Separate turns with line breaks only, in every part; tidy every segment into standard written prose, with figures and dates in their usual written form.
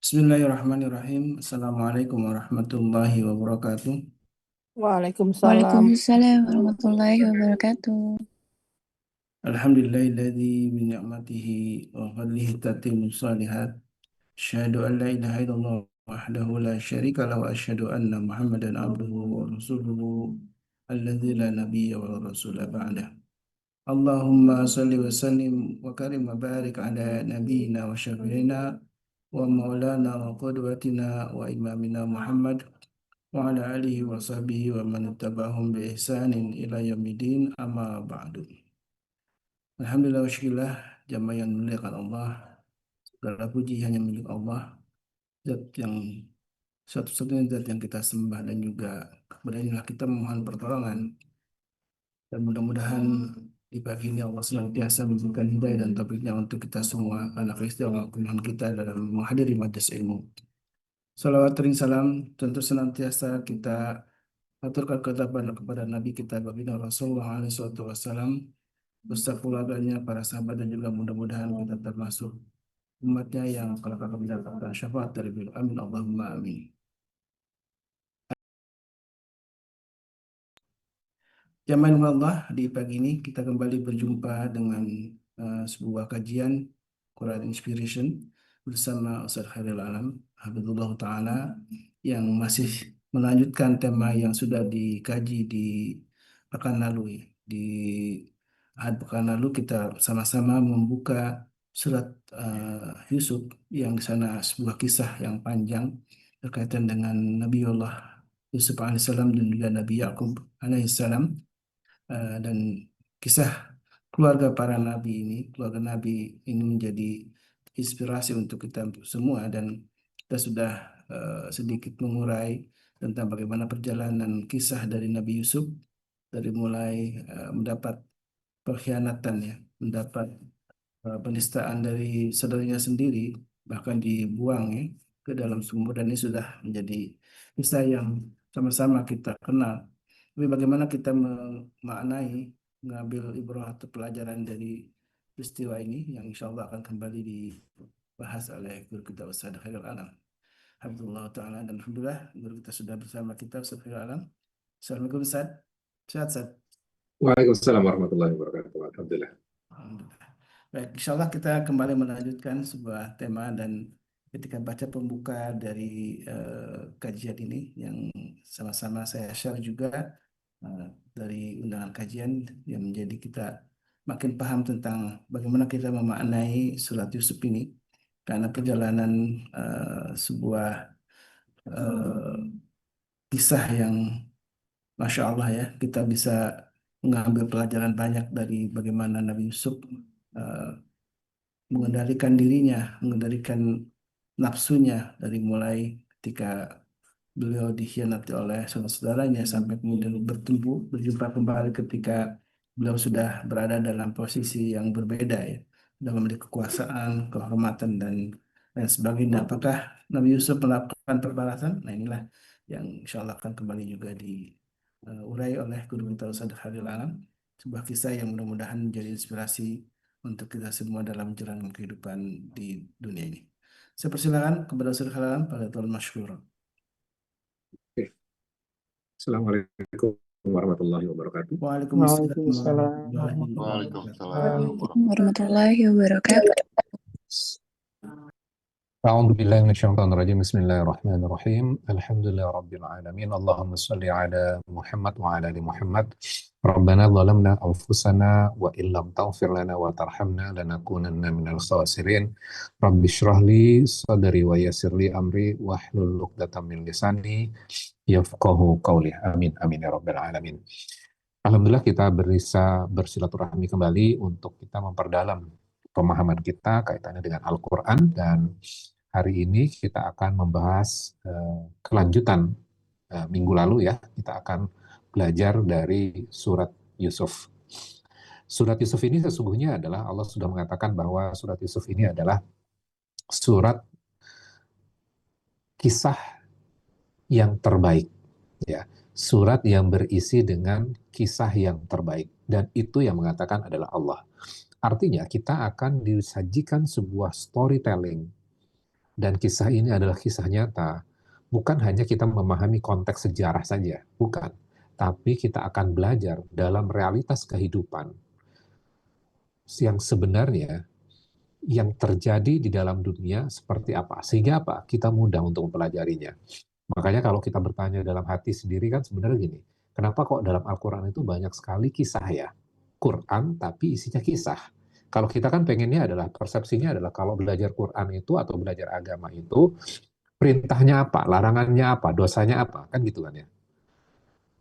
Bismillahirrahmanirrahim. Assalamualaikum warahmatullahi wabarakatuh.
Waalaikumsalam.
Waalaikumsalam warahmatullahi wabarakatuh.
Alhamdulillahilladzi bi ni'matihi wa fadlihi tatimmu shalihat. Asyhadu an la ilaha illallah wahdahu la syarika lahu wa asyhadu anna Muhammadan abduhu wa rasuluhu alladzi la nabiyya wa la rasula ba'dah. Allahumma salli wa sallim wa karim wa barik ala nabiyyina wa syafi'ina wa maulana wa qudwatina wa imamina Muhammad wa ala alihi wa sahbihi wa man ittaba'ahum bi ihsanin ila yaumidin amma ba'du. Alhamdulillah wa syukurillah jamaah yang dimuliakan Allah. Segala puji hanya milik Allah, zat yang satu-satunya zat yang kita sembah dan juga kepadanya kita memohon pertolongan, dan mudah-mudahan di pagi ini Allah senantiasa memberikan hidayah dan taufiknya untuk kita semua anak istri Allah kita dalam menghadiri majelis ilmu. Salawat dan salam tentu senantiasa kita aturkan kepada Nabi kita baginda Rasulullah SAW beserta keluarganya, para sahabat dan juga mudah-mudahan kita termasuk umatnya yang kelak akan mendapatkan syafaat dari beliau. Amin Allahumma amin. Jamaah Allah, di pagi ini kita kembali berjumpa dengan sebuah kajian Quran Inspiration bersama Ustaz Khairil Alam Hafizullah Ta'ala yang masih melanjutkan tema yang sudah dikaji di pekan lalu ya. Di ahad pekan lalu kita sama-sama membuka surat Yusuf yang di sana sebuah kisah yang panjang berkaitan dengan Nabiullah Yusuf alaihissalam dan juga Nabi Yakub alaihissalam. Dan kisah keluarga para nabi ini, keluarga nabi ini menjadi inspirasi untuk kita semua, dan kita sudah sedikit mengurai tentang bagaimana perjalanan kisah dari Nabi Yusuf dari mulai mendapat pengkhianatan ya, mendapat penistaan dari saudaranya sendiri, bahkan dibuang ya ke dalam sumur, dan ini sudah menjadi kisah yang sama-sama kita kenal. Tapi bagaimana kita memaknai, mengambil ibrah atau pelajaran dari peristiwa ini yang insya Allah akan kembali dibahas oleh guru kita Ustaz Khairul Alam. Alhamdulillah Ta'ala, dan Alhamdulillah guru kita sudah bersama kita Ustaz Khairul Alam. Assalamualaikum Ustaz. Sehat Ustaz?
Waalaikumsalam warahmatullahi wabarakatuh. Alhamdulillah.
Alhamdulillah. Baik, insya Allah kita kembali melanjutkan sebuah tema, dan ketika baca pembuka dari kajian ini yang sama-sama saya share juga eh, dari undangan kajian yang menjadi kita makin paham tentang bagaimana kita memaknai surat Yusuf ini, karena perjalanan sebuah eh, kisah yang Masya Allah ya, kita bisa mengambil pelajaran banyak dari bagaimana Nabi Yusuf eh, mengendalikan dirinya, mengendalikan nafsunya dari mulai ketika beliau dikhianati oleh saudara-saudaranya sampai kemudian berjumpa kembali ketika beliau sudah berada dalam posisi yang berbeda ya, dalam memiliki kekuasaan, kehormatan dan lain sebagainya. Apakah Nabi Yusuf melakukan perbalasan? Nah inilah yang insya Allah akan kembali juga diurai oleh guru kita Ustaz Khalil Alam. Sebuah kisah yang mudah-mudahan menjadi inspirasi untuk kita semua dalam jalan kehidupan di dunia ini. Saya persilakan kepada Ustaz Khalil Alam pada Tuan Masykur.
Oke. Assalamualaikum warahmatullahi wabarakatuh.
Waalaikumsalam
Waalaikumsalam
warahmatullahi wabarakatuh.
warahmatullahi
Warahmatullahi wabarakatuh.
أعوذ بالله من الشيطان الرجيم بسم الله الرحمن الرحيم الحمد لله رب العالمين اللهم صل على محمد وعلى آل محمد ربنا ظلمنا أنفسنا وإن لم تغفر لنا وترحمنا لنكونن من الخاسرين رب اشرح لي صدري ويسر لي أمري واحلل عقدة من لساني يفقه قولي آمين آمين يا رب العالمين. Alhamdulillah kita bisa bersilaturahmi kembali untuk kita memperdalam pemahaman kita kaitannya dengan Al-Quran, dan hari ini kita akan membahas kelanjutan minggu lalu ya. Kita akan belajar dari surat Yusuf. Surat Yusuf ini sesungguhnya adalah, Allah sudah mengatakan bahwa surat Yusuf ini adalah surat kisah yang terbaik ya. Surat yang berisi dengan kisah yang terbaik, dan itu yang mengatakan adalah Allah. Artinya kita akan disajikan sebuah storytelling dan kisah ini adalah kisah nyata, bukan hanya kita memahami konteks sejarah saja, bukan. Tapi kita akan belajar dalam realitas kehidupan yang sebenarnya yang terjadi di dalam dunia seperti apa. Sehingga apa? Kita mudah untuk mempelajarinya. Makanya kalau kita bertanya dalam hati sendiri kan sebenarnya gini, kenapa kok dalam Al-Quran itu banyak sekali kisah ya? Quran tapi isinya kisah. Kalau kita kan pengennya adalah, persepsinya adalah kalau belajar Quran itu atau belajar agama itu, perintahnya apa, larangannya apa, dosanya apa, kan gitu kan ya.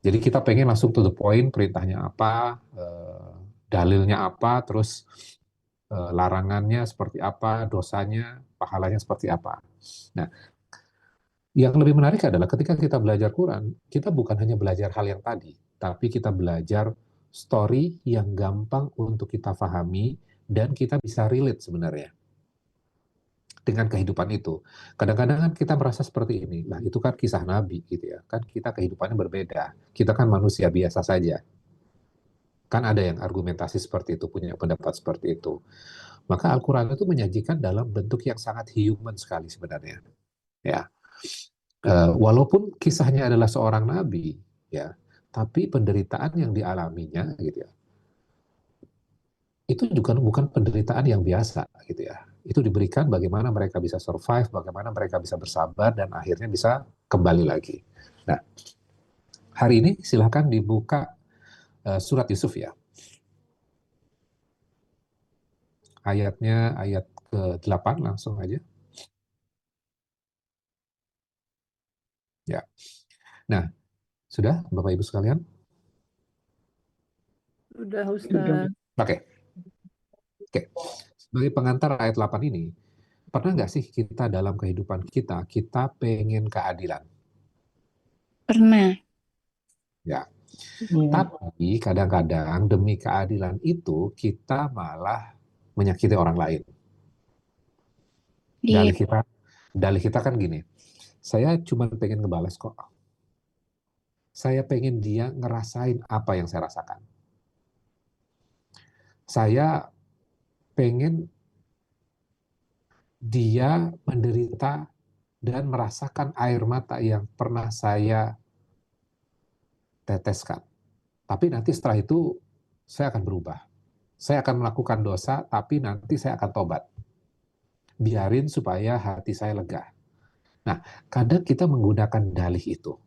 Jadi kita pengen langsung to the point, perintahnya apa, dalilnya apa, terus larangannya seperti apa, dosanya, pahalanya seperti apa. Nah, yang lebih menarik adalah ketika kita belajar Quran, kita bukan hanya belajar hal yang tadi, tapi kita belajar story yang gampang untuk kita pahami dan kita bisa relate sebenarnya dengan kehidupan itu. Kadang-kadang kan kita merasa seperti ini, lah itu kan kisah Nabi gitu ya, kan kita kehidupannya berbeda, kita kan manusia biasa saja. Kan ada yang argumentasi seperti itu, punya pendapat seperti itu. Maka Al-Quran itu menyajikan dalam bentuk yang sangat human sekali sebenarnya. Ya, walaupun kisahnya adalah seorang nabi, ya, tapi penderitaan yang dialaminya, gitu ya, itu juga bukan penderitaan yang biasa, gitu ya. Itu diberikan bagaimana mereka bisa survive, bagaimana mereka bisa bersabar, dan akhirnya bisa kembali lagi. Nah, hari ini silahkan dibuka surat Yusuf ya. Ayatnya ayat ke-8 langsung aja. Ya. Nah, sudah Bapak Ibu sekalian?
Udah Ustaz.
Oke. Sebagai pengantar ayat 8 ini, pernah nggak sih kita dalam kehidupan kita pengen keadilan?
Pernah.
Ya. Tapi kadang-kadang demi keadilan itu kita malah menyakiti orang lain.
Iya.
Dalih kita kan gini, saya cuma pengen ngebalas kok. Saya pengen dia ngerasain apa yang saya rasakan. Saya pengen dia menderita dan merasakan air mata yang pernah saya teteskan. Tapi nanti setelah itu saya akan berubah. Saya akan melakukan dosa, tapi nanti saya akan tobat. Biarin supaya hati saya lega. Nah, kadang kita menggunakan dalih itu.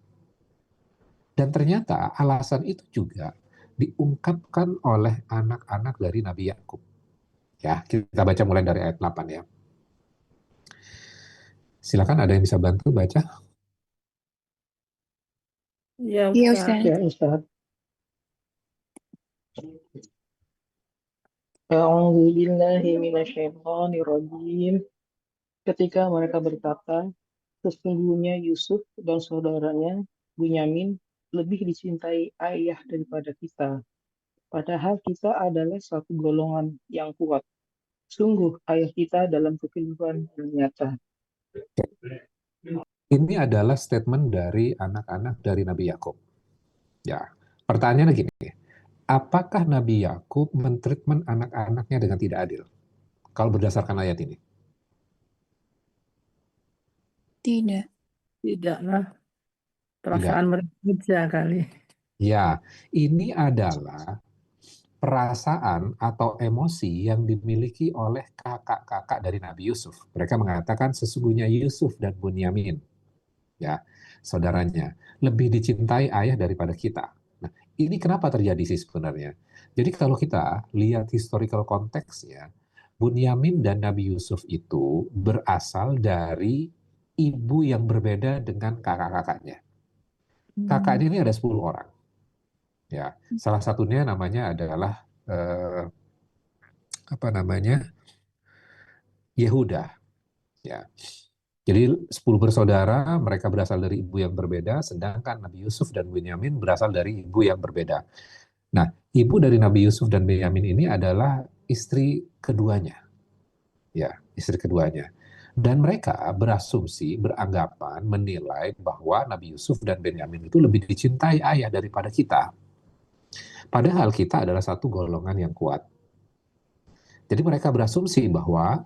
Dan ternyata alasan itu juga diungkapkan oleh anak-anak dari Nabi Yakub. Ya, kita baca mulai dari ayat 8 ya. Silakan ada yang bisa bantu baca?
Iya
Iya
Ustaz.
Ustaz.
Ya Ustaz. A'udzu billahi minasyaitonir rajim. Ketika mereka berkata, sesungguhnya Yusuf dan saudaranya Bunyamin lebih dicintai ayah daripada kita. Padahal kita adalah satu golongan yang kuat. Sungguh ayah kita dalam kehidupan yang nyata.
Ini adalah statement dari anak-anak dari Nabi Yakub. Ya, pertanyaannya gini, apakah Nabi Yakub mentreatment anak-anaknya dengan tidak adil? Kalau berdasarkan ayat ini.
Tidak.
Tidak lah. Perasaan mereka aja kali.
Ya, ini adalah perasaan atau emosi yang dimiliki oleh kakak-kakak dari Nabi Yusuf. Mereka mengatakan sesungguhnya Yusuf dan Bunyamin, ya, saudaranya, lebih dicintai ayah daripada kita. Nah, ini kenapa terjadi sih sebenarnya? Jadi kalau kita lihat historical konteksnya, Bunyamin dan Nabi Yusuf itu berasal dari ibu yang berbeda dengan kakak-kakaknya. Kakaknya ini ada 10 orang. Ya, salah satunya namanya adalah Yehuda. Ya. Jadi 10 bersaudara, mereka berasal dari ibu yang berbeda, sedangkan Nabi Yusuf dan Benyamin berasal dari ibu yang berbeda. Nah, ibu dari Nabi Yusuf dan Benyamin ini adalah istri keduanya. Ya, istri keduanya. Dan mereka berasumsi, beranggapan, menilai bahwa Nabi Yusuf dan Benyamin itu lebih dicintai ayah daripada kita. Padahal kita adalah satu golongan yang kuat. Jadi mereka berasumsi bahwa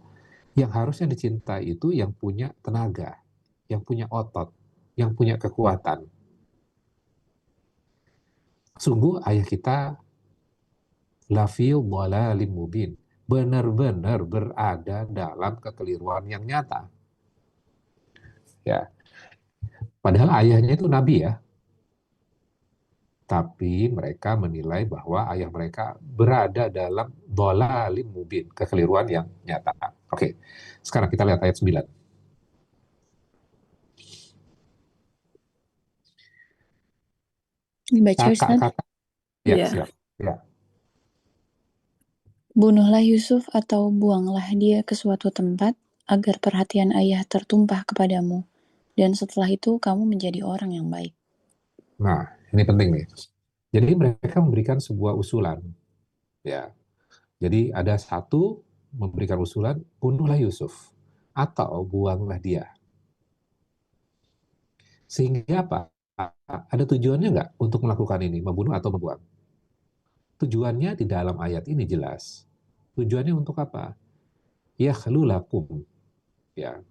Yang harusnya dicintai itu yang punya tenaga, yang punya otot, yang punya kekuatan. Sungguh ayah kita lafil dhalalim mubin, benar-benar berada dalam kekeliruan yang nyata. Ya, padahal ayahnya itu nabi ya, tapi mereka menilai bahwa ayah mereka berada dalam dhalalim mubin, kekeliruan yang nyata. Oke, sekarang kita lihat ayat 9.
Dibaca Ustaz.
Kakak-kakak, ya
Iya.
siap. Ya.
Bunuhlah Yusuf atau buanglah dia ke suatu tempat agar perhatian ayah tertumpah kepadamu. Dan setelah itu kamu menjadi orang yang baik.
Nah, ini penting nih. Jadi mereka memberikan sebuah usulan. Ya. Jadi ada satu memberikan usulan, bunuhlah Yusuf atau buanglah dia. Sehingga apa? Ada tujuannya nggak untuk melakukan ini, membunuh atau membuang? Tujuannya di dalam ayat ini jelas. Tujuannya untuk apa? Yakhlulakum, ya.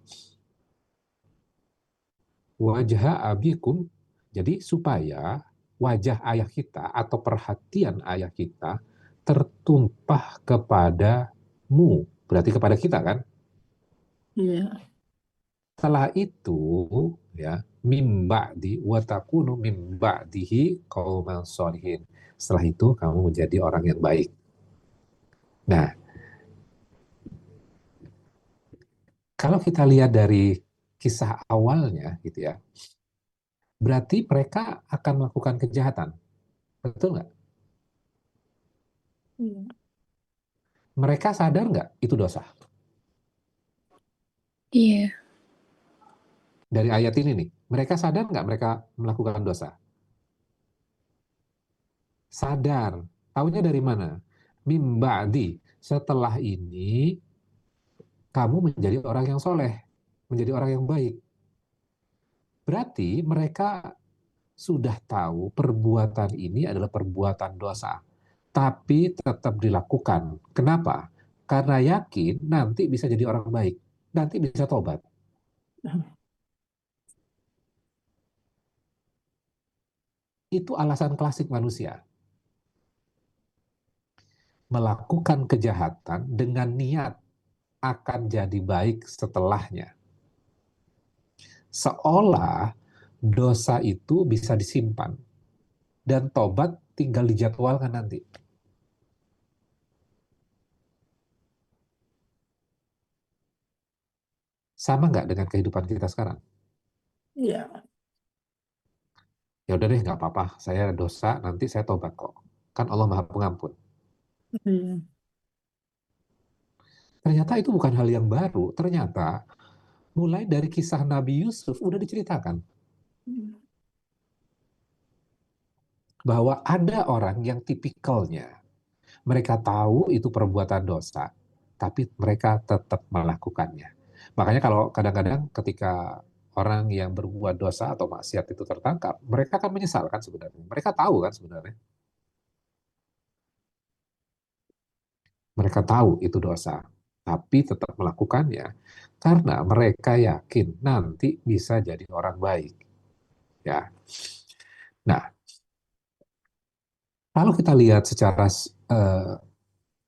Wajah abikum, jadi supaya wajah ayah kita atau perhatian ayah kita tertumpah kepadamu, berarti kepada kita kan?
Iya.
Setelah itu ya mimba di watakunu mimba dihi qauman sholihin. Setelah itu kamu menjadi orang yang baik. Nah, kalau kita lihat dari kisah awalnya gitu ya, berarti mereka akan melakukan kejahatan. Betul nggak?
Iya.
Mereka sadar nggak itu dosa?
Iya.
Dari ayat ini nih, mereka sadar nggak mereka melakukan dosa? Sadar. Taunya dari mana? Mimba'di. Setelah ini kamu menjadi orang yang soleh, menjadi orang yang baik. Berarti mereka sudah tahu perbuatan ini adalah perbuatan dosa, tapi tetap dilakukan. Kenapa? Karena yakin nanti bisa jadi orang baik, nanti bisa tobat. Itu alasan klasik manusia. Melakukan kejahatan dengan niat akan jadi baik setelahnya. Seolah dosa itu bisa disimpan dan tobat tinggal dijadwalkan nanti. Sama nggak dengan kehidupan kita sekarang?
Iya.
Ya udah deh, nggak apa-apa, saya dosa, nanti saya tobat kok. Kan Allah Maha Pengampun.
Iya.
Ternyata itu bukan hal yang baru. Ternyata mulai dari kisah Nabi Yusuf udah diceritakan bahwa ada orang yang tipikalnya mereka tahu itu perbuatan dosa, tapi mereka tetap melakukannya. Makanya kalau kadang-kadang ketika orang yang berbuat dosa atau maksiat itu tertangkap, mereka akan menyesalkan sebenarnya. Mereka tahu kan sebenarnya. Mereka tahu itu dosa, tapi tetap melakukannya karena mereka yakin nanti bisa jadi orang baik. Ya. Nah, kalau kita lihat secara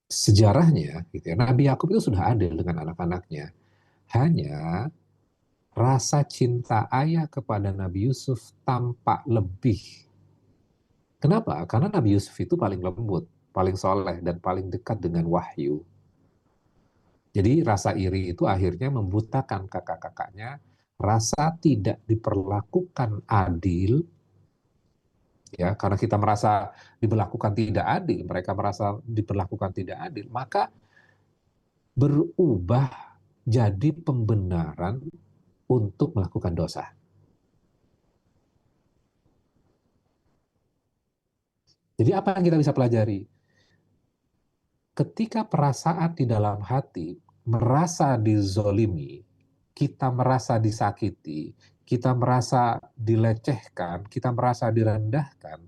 sejarahnya, gitu ya, Nabi Yakub itu sudah adil dengan anak-anaknya. Hanya rasa cinta ayah kepada Nabi Yusuf tampak lebih. Kenapa? Karena Nabi Yusuf itu paling lembut, paling soleh, dan paling dekat dengan wahyu. Jadi rasa iri itu akhirnya membutakan kakak-kakaknya, rasa tidak diperlakukan adil, ya, karena kita merasa diperlakukan tidak adil, mereka merasa diperlakukan tidak adil, maka berubah jadi pembenaran untuk melakukan dosa. Jadi apa yang kita bisa pelajari? Ketika perasaan di dalam hati merasa dizolimi, kita merasa disakiti, kita merasa dilecehkan, kita merasa direndahkan,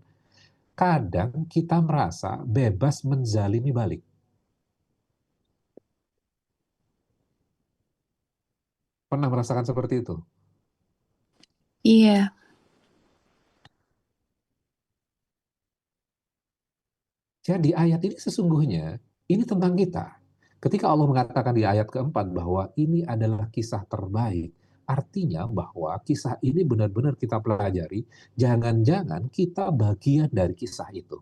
kadang kita merasa bebas menzalimi balik. Pernah merasakan seperti itu?
Iya,
Jadi ayat ini sesungguhnya ini tentang kita. Ketika Allah mengatakan di ayat keempat bahwa ini adalah kisah terbaik, artinya bahwa kisah ini benar-benar kita pelajari, jangan-jangan kita bagian dari kisah itu.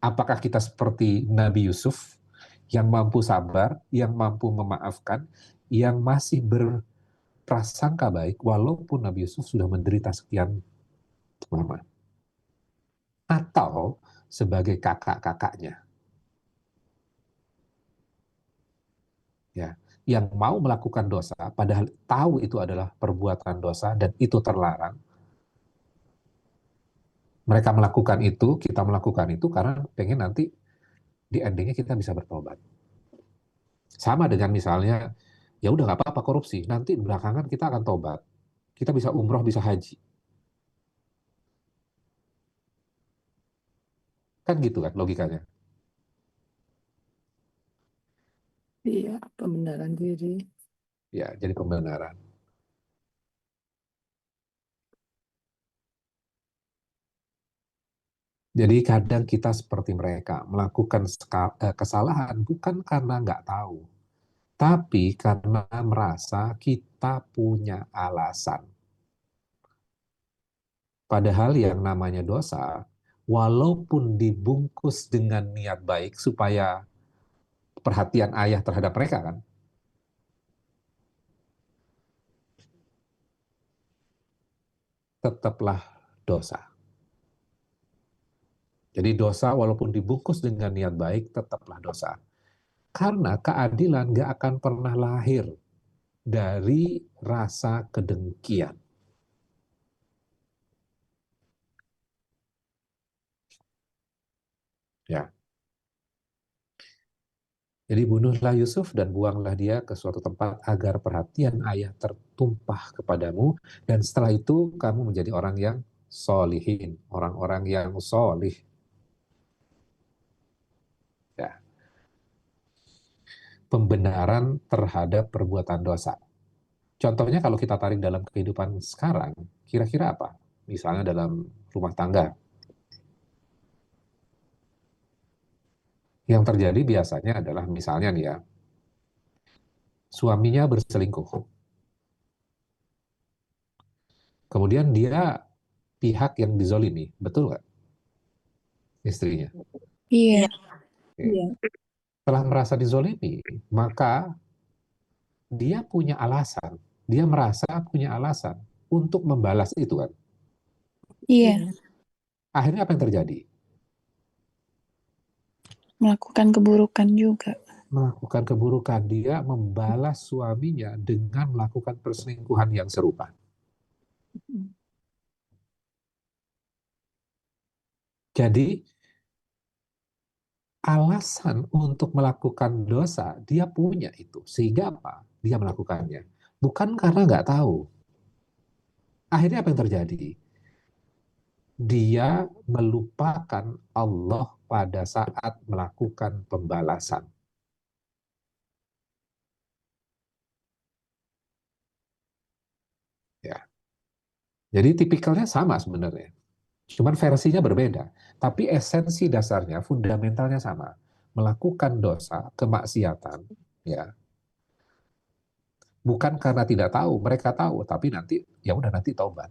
Apakah kita seperti Nabi Yusuf yang mampu sabar, yang mampu memaafkan, yang masih berprasangka baik walaupun Nabi Yusuf sudah menderita sekian lama? Atau sebagai kakak-kakaknya, ya, yang mau melakukan dosa padahal tahu itu adalah perbuatan dosa dan itu terlarang. Mereka melakukan itu, kita melakukan itu karena pengen nanti di endingnya kita bisa bertobat. Sama dengan misalnya, ya udah nggak apa-apa korupsi, nanti belakangan kita akan tobat, kita bisa umroh, bisa haji, kan gitu kan logikanya.
Iya, pembenaran diri.
Ya, jadi pembenaran. Jadi kadang kita seperti mereka melakukan kesalahan bukan karena nggak tahu, tapi karena merasa kita punya alasan. Padahal yang namanya dosa, walaupun dibungkus dengan niat baik supaya perhatian ayah terhadap mereka kan, tetaplah dosa. Jadi dosa walaupun dibungkus dengan niat baik, tetaplah dosa. Karena keadilan gak akan pernah lahir dari rasa kedengkian. Ya. Jadi bunuhlah Yusuf dan buanglah dia ke suatu tempat agar perhatian ayah tertumpah kepadamu dan setelah itu kamu menjadi orang yang solihin, orang-orang yang solih. Ya. Pembenaran terhadap perbuatan dosa. Contohnya kalau kita tarik dalam kehidupan sekarang, kira-kira apa? Misalnya dalam rumah tangga. Yang terjadi biasanya adalah misalnya nih ya, suaminya berselingkuh. Kemudian dia pihak yang dizolimi, betul nggak? Istrinya.
iya,
Oke.
Iya.
Setelah merasa dizolimi, maka dia punya alasan. Dia merasa punya alasan untuk membalas itu kan.
iya.
Akhirnya apa yang terjadi?
Melakukan keburukan juga.
Melakukan keburukan. Dia membalas suaminya dengan melakukan perselingkuhan yang serupa. Jadi alasan untuk melakukan dosa, dia punya itu. Sehingga apa? Dia melakukannya. Bukan karena nggak tahu. Akhirnya apa yang terjadi? Dia melupakan Allah pada saat melakukan pembalasan. Ya. Jadi tipikalnya sama sebenarnya. Cuman versinya berbeda. Tapi esensi dasarnya, fundamentalnya sama. Melakukan dosa, kemaksiatan, ya. Bukan karena tidak tahu, mereka tahu, tapi nanti ya udah nanti taubat.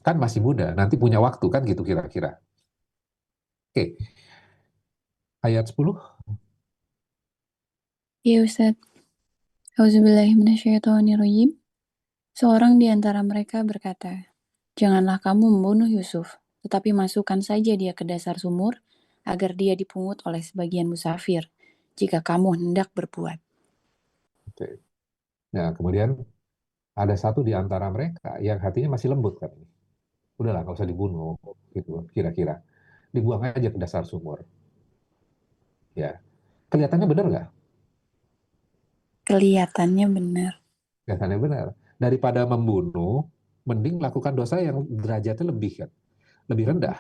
Kan masih muda, nanti punya waktu kan gitu kira-kira. Oke. Ayat 10.
Iya Ustaz. Auzubillahiminasyaitonirrajim. Seorang di antara mereka berkata, "Janganlah kamu membunuh Yusuf, tetapi masukkan saja dia ke dasar sumur, agar dia dipungut oleh sebagian musafir, jika kamu hendak berbuat."
Oke. Nah, kemudian ada satu di antara mereka yang hatinya masih lembut kan. Udahlah, nggak usah dibunuh, gitu kira-kira. Dibuang aja ke dasar sumur. Ya, kelihatannya benar nggak?
Kelihatannya benar.
Kelihatannya benar. Daripada membunuh, mending melakukan dosa yang derajatnya lebih kan, lebih rendah.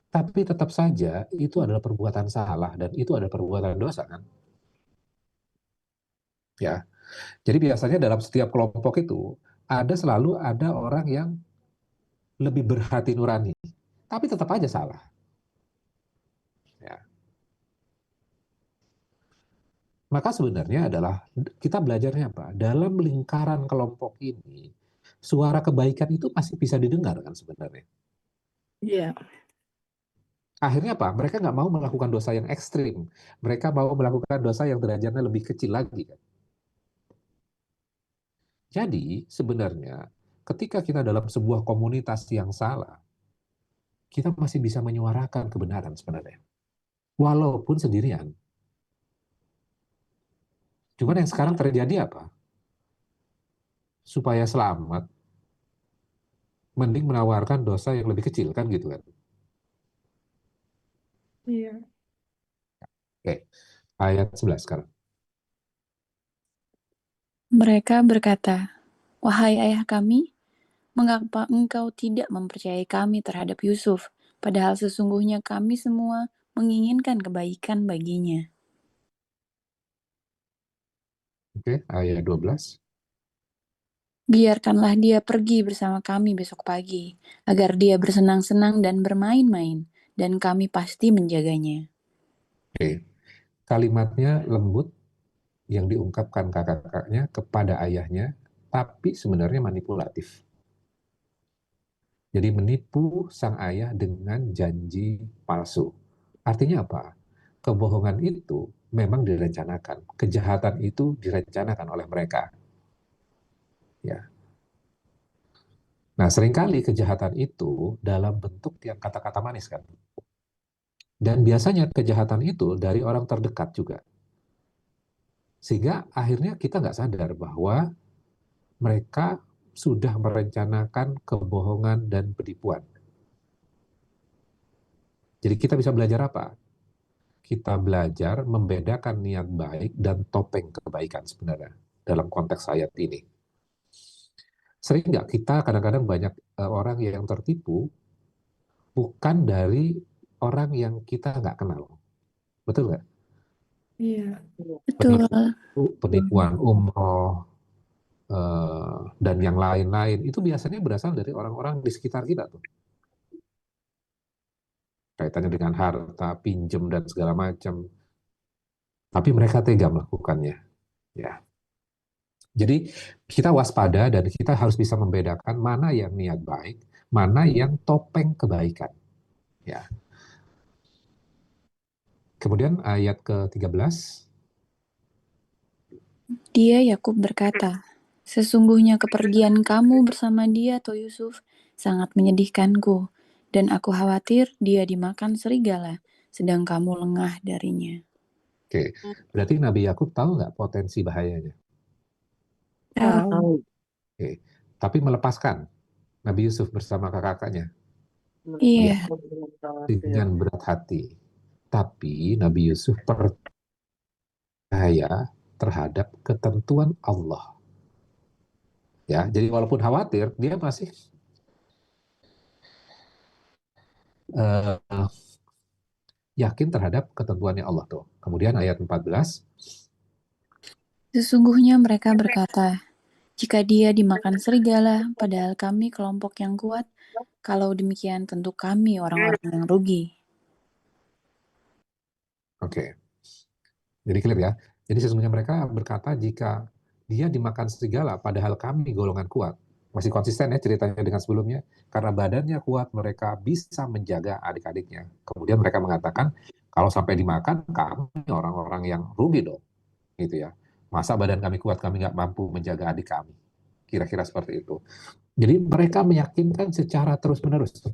Tapi tetap saja itu adalah perbuatan salah dan itu adalah perbuatan dosa kan. Ya. Jadi biasanya dalam setiap kelompok itu selalu ada orang yang lebih berhati nurani, tapi tetap aja salah. Ya. Maka sebenarnya adalah kita belajarnya apa? Dalam lingkaran kelompok ini, suara kebaikan itu masih bisa didengar kan sebenarnya.
Iya.
Akhirnya apa? Mereka nggak mau melakukan dosa yang ekstrim. Mereka mau melakukan dosa yang derajatnya lebih kecil lagi kan. Jadi sebenarnya ketika kita dalam sebuah komunitas yang salah, kita masih bisa menyuarakan kebenaran sebenarnya. Walaupun sendirian. Cuman yang sekarang terjadi apa? Supaya selamat, mending menawarkan dosa yang lebih kecil kan gitu kan.
Iya.
Oke, ayat 11 sekarang.
Mereka berkata, "Wahai ayah kami, mengapa engkau tidak mempercayai kami terhadap Yusuf, padahal sesungguhnya kami semua menginginkan kebaikan baginya?"
Oke, ayat 12.
Biarkanlah dia pergi bersama kami besok pagi, agar dia bersenang-senang dan bermain-main, dan kami pasti menjaganya.
Oke, kalimatnya lembut yang diungkapkan kakak-kakaknya kepada ayahnya, tapi sebenarnya manipulatif. Jadi menipu sang ayah dengan janji palsu. Artinya apa? Kebohongan itu memang direncanakan. Kejahatan itu direncanakan oleh mereka. Ya. Nah, seringkali kejahatan itu dalam bentuk yang kata-kata manis kan. Dan biasanya kejahatan itu dari orang terdekat juga. Sehingga akhirnya kita nggak sadar bahwa mereka sudah merencanakan kebohongan dan penipuan. Jadi kita bisa belajar apa? Kita belajar membedakan niat baik dan topeng kebaikan sebenarnya dalam konteks ayat ini. Sering nggak kita kadang-kadang banyak orang yang tertipu bukan dari orang yang kita nggak kenal. Betul nggak?
Iya.
Betul.
Penipuan umroh, dan yang lain-lain, itu biasanya berasal dari orang-orang di sekitar kita tuh. Kaitannya dengan harta, pinjem, dan segala macam. Tapi mereka tega melakukannya. Ya. Jadi kita waspada dan kita harus bisa membedakan mana yang niat baik, mana yang topeng kebaikan. Ya. Kemudian ayat ke-13.
Dia Yakub berkata, "Sesungguhnya kepergian kamu bersama dia, Toh Yusuf, sangat menyedihkanku, dan aku khawatir dia dimakan serigala, sedang kamu lengah darinya."
Oke, berarti Nabi Yakub tahu nggak potensi bahayanya?
Tahu.
Oke, tapi melepaskan Nabi Yusuf bersama kakak-kakaknya
Iya.
dengan berat hati. Tapi Nabi Yusuf percaya terhadap ketentuan Allah. Ya, jadi walaupun khawatir, dia masih uh, yakin terhadap ketentuannya Allah tuh. Kemudian ayat 14.
Sesungguhnya mereka berkata, "Jika dia dimakan serigala, padahal kami kelompok yang kuat, kalau demikian tentu kami orang-orang yang rugi."
Oke, jadi clear ya. Jadi sesungguhnya mereka berkata jika dia dimakan serigala, padahal kami golongan kuat. Masih konsisten ya ceritanya dengan sebelumnya. Karena badannya kuat, mereka bisa menjaga adik-adiknya. Kemudian mereka mengatakan, kalau sampai dimakan, kami orang-orang yang rugi dong. Gitu ya. Masa badan kami kuat, kami nggak mampu menjaga adik kami. Kira-kira seperti itu. Jadi mereka meyakinkan secara terus-menerus.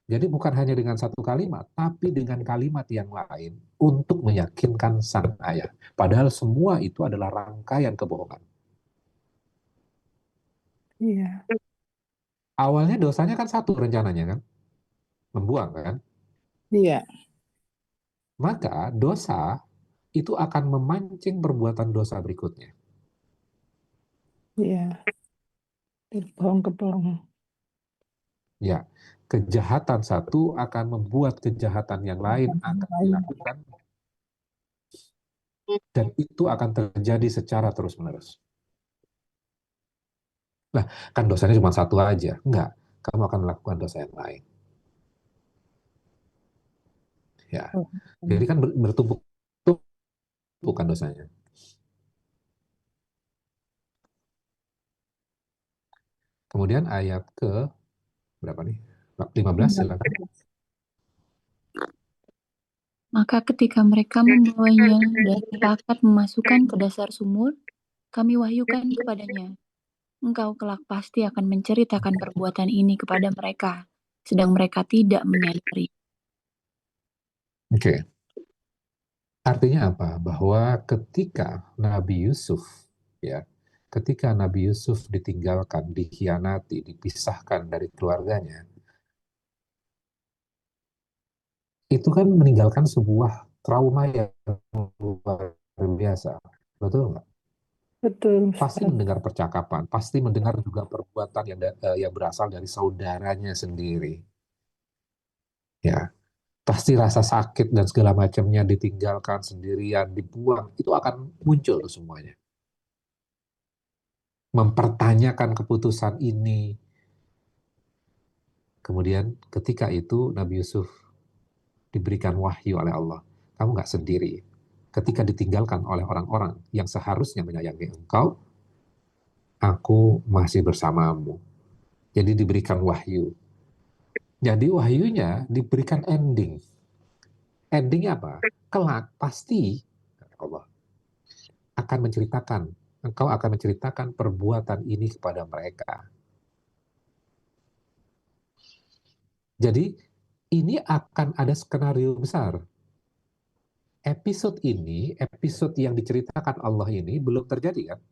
Jadi bukan hanya dengan satu kalimat, tapi dengan kalimat yang lain untuk meyakinkan sang ayah. Padahal semua itu adalah rangkaian kebohongan.
Iya.
Awalnya dosanya kan satu rencananya kan, membuang kan.
Iya.
Maka dosa itu akan memancing perbuatan dosa berikutnya.
Iya. Kebohong-kebohong.
Ya, kejahatan satu akan membuat kejahatan yang lain akan dilakukan Dan itu akan terjadi secara terus-menerus. Lah, kan dosanya cuma satu aja. Enggak, kamu akan melakukan dosa yang lain. Ya. Jadi kan bertumpuk bukan dosanya. Kemudian ayat ke berapa nih? 15 silakan.
Maka ketika mereka membawanya dan sepakat memasukkan ke dasar sumur, kami wahyukan kepadanya, engkau kelak pasti akan menceritakan perbuatan ini kepada mereka, sedang mereka tidak menyadari.
Oke. Artinya apa? Bahwa ketika Nabi Yusuf, ya, ketika Nabi Yusuf ditinggalkan, dikhianati, dipisahkan dari keluarganya, itu kan meninggalkan sebuah trauma yang luar biasa. Betul nggak?
Betul,
Pasti
Ustaz.
mendengar percakapan, pasti mendengar juga perbuatan yang berasal dari saudaranya sendiri. Ya, pasti rasa sakit dan segala macamnya, ditinggalkan sendirian, dibuang, itu akan muncul tuh semuanya. Mempertanyakan keputusan ini. Kemudian ketika itu Nabi Yusuf diberikan wahyu oleh Allah. Kamu nggak sendiri. Ketika ditinggalkan oleh orang-orang yang seharusnya menyayangi engkau, aku masih bersamamu. Jadi diberikan wahyu. Jadi wahyunya diberikan ending. Endingnya apa? Kelak pasti Allah akan menceritakan, engkau akan menceritakan perbuatan ini kepada mereka. Jadi ini akan ada skenario besar. Episode yang diceritakan Allah ini belum terjadi kan?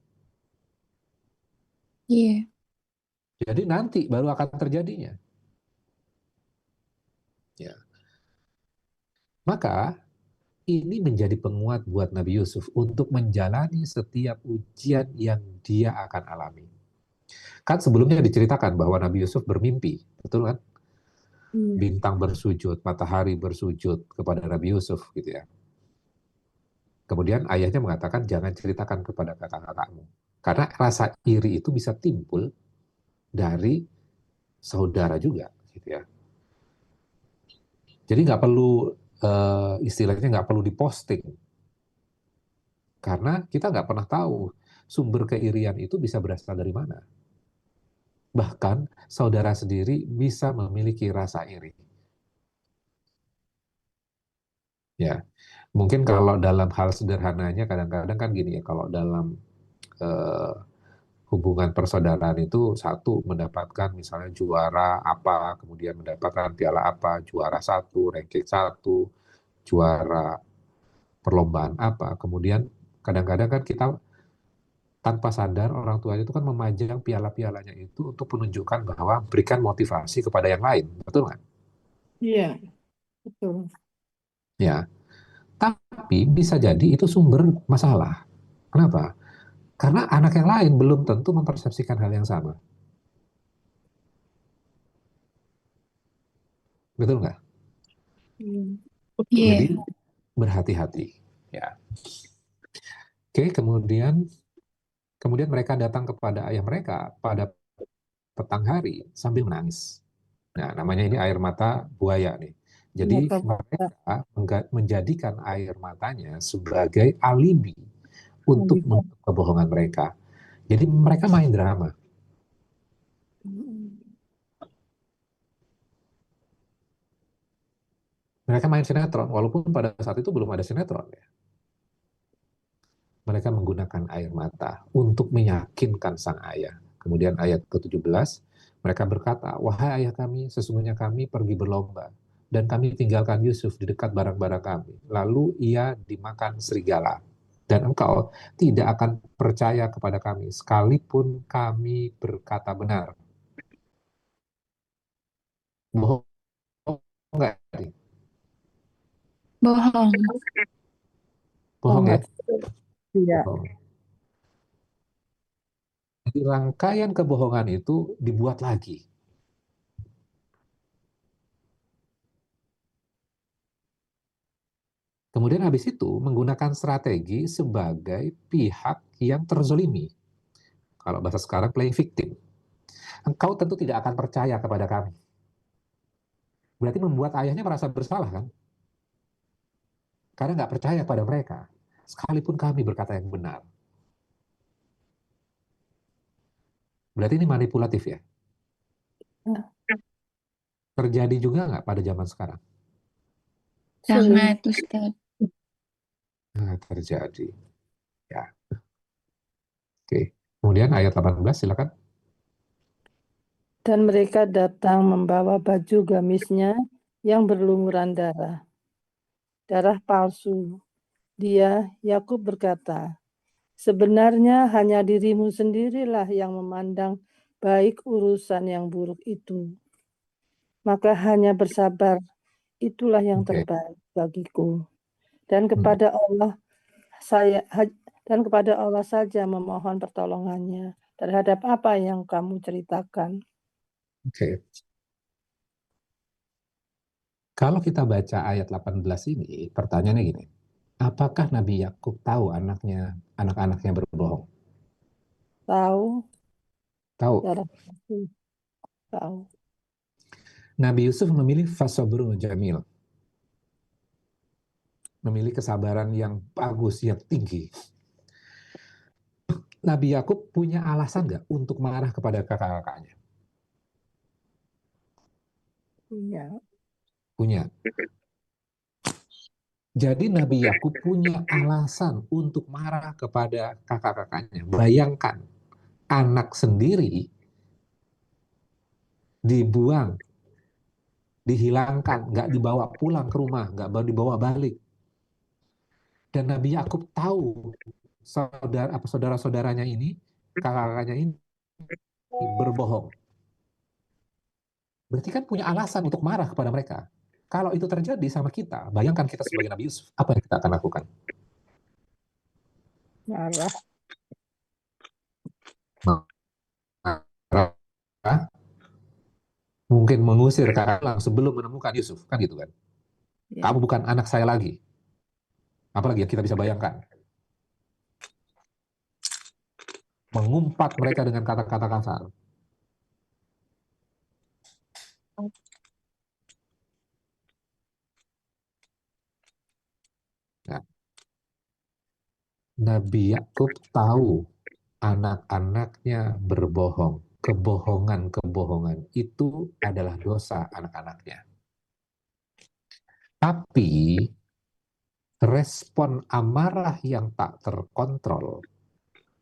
Iya.
Jadi nanti baru akan terjadinya. Ya. Maka ini menjadi penguat buat Nabi Yusuf untuk menjalani setiap ujian yang dia akan alami. Kan sebelumnya diceritakan bahwa Nabi Yusuf bermimpi, betul kan? Bintang bersujud, matahari bersujud kepada Nabi Yusuf gitu ya. Kemudian ayahnya mengatakan jangan ceritakan kepada kakak-kakakmu. Karena rasa iri itu bisa timbul dari saudara juga gitu ya. Jadi nggak perlu istilahnya nggak perlu diposting karena kita nggak pernah tahu sumber keirian itu bisa berasal dari mana. Bahkan saudara sendiri bisa memiliki rasa iri. Ya, mungkin kalau dalam hal sederhananya kadang-kadang kan gini ya, kalau dalam eh, hubungan persaudaraan itu satu mendapatkan misalnya juara apa, kemudian mendapatkan piala apa, juara satu, ranking satu, juara perlombaan apa, kemudian kadang-kadang kan kita tanpa sadar orang tuanya itu kan memajang piala-pialanya itu untuk menunjukkan bahwa berikan motivasi kepada yang lain, betul nggak?
Iya, betul.
Ya, tapi bisa jadi itu sumber masalah. Kenapa? Karena anak yang lain belum tentu mempersepsikan hal yang sama, betul nggak?
Iya.
Jadi berhati-hati. Ya, oke. Kemudian mereka datang kepada ayah mereka pada petang hari sambil menangis. Nah, namanya ini air mata buaya nih. Jadi mereka menjadikan air matanya sebagai alibi untuk menutup kebohongan mereka. Jadi mereka main drama. Mereka main sinetron, walaupun pada saat itu belum ada sinetron. Ya. Mereka menggunakan air mata untuk meyakinkan sang ayah. Kemudian ayat ke-17, mereka berkata, wahai ayah kami, sesungguhnya kami pergi berlomba, dan kami tinggalkan Yusuf di dekat barang-barang kami. Lalu ia dimakan serigala. Dan engkau tidak akan percaya kepada kami, sekalipun kami berkata benar. Bohong nggak?
Bohong.
Bohong ya?
Iya.
Bohong. Jadi rangkaian kebohongan itu dibuat lagi. Kemudian habis itu menggunakan strategi sebagai pihak yang terzolimi. Kalau bahasa sekarang playing victim. Engkau tentu tidak akan percaya kepada kami. Berarti membuat ayahnya merasa bersalah kan? Karena nggak percaya pada mereka. Sekalipun kami berkata yang benar. Berarti ini manipulatif ya?
Ya.
Terjadi juga nggak pada zaman sekarang?
Sangat, Ustaz.
Nah, terjadi. Ya, oke. Kemudian ayat 18, silakan.
Dan mereka datang membawa baju gamisnya yang berlumuran darah, darah palsu. Dia, Yakub berkata, sebenarnya hanya dirimu sendirilah yang memandang baik urusan yang buruk itu. Maka hanya bersabar, itulah yang
Oke.
terbaik bagiku. Dan kepada Allah saja memohon pertolongannya terhadap apa yang kamu ceritakan.
Oke. Kalau kita baca ayat 18 ini, pertanyaannya gini. Apakah Nabi Yakub tahu anak-anaknya berbohong?
Tahu,
Tahu.
darah palsu, tahu.
Nabi Yusuf memilih fasabrun jamil. Memilih kesabaran yang bagus, yang tinggi. Nabi Yakub punya alasan nggak untuk marah kepada kakak-kakaknya?
Punya.
Punya. Jadi Nabi Yakub punya alasan untuk marah kepada kakak-kakaknya. Bayangkan, anak sendiri dibuang, dihilangkan, nggak dibawa pulang ke rumah, nggak dibawa balik. Dan Nabi Yakub tahu saudara-saudaranya ini, kakak-kakaknya ini berbohong. Berarti kan punya alasan untuk marah kepada mereka. Kalau itu terjadi sama kita, bayangkan kita sebagai Nabi Yusuf, apa yang kita akan lakukan?
Marah.
Marah, mungkin mengusir kakak sebelum menemukan Yusuf, kan gitu kan?
Ya.
Kamu bukan anak saya lagi. Apalagi yang kita bisa bayangkan. Mengumpat mereka dengan kata-kata kasar. Nah, Nabi Yakub tahu anak-anaknya berbohong. Kebohongan-kebohongan itu adalah dosa anak-anaknya. Tapi respon amarah yang tak terkontrol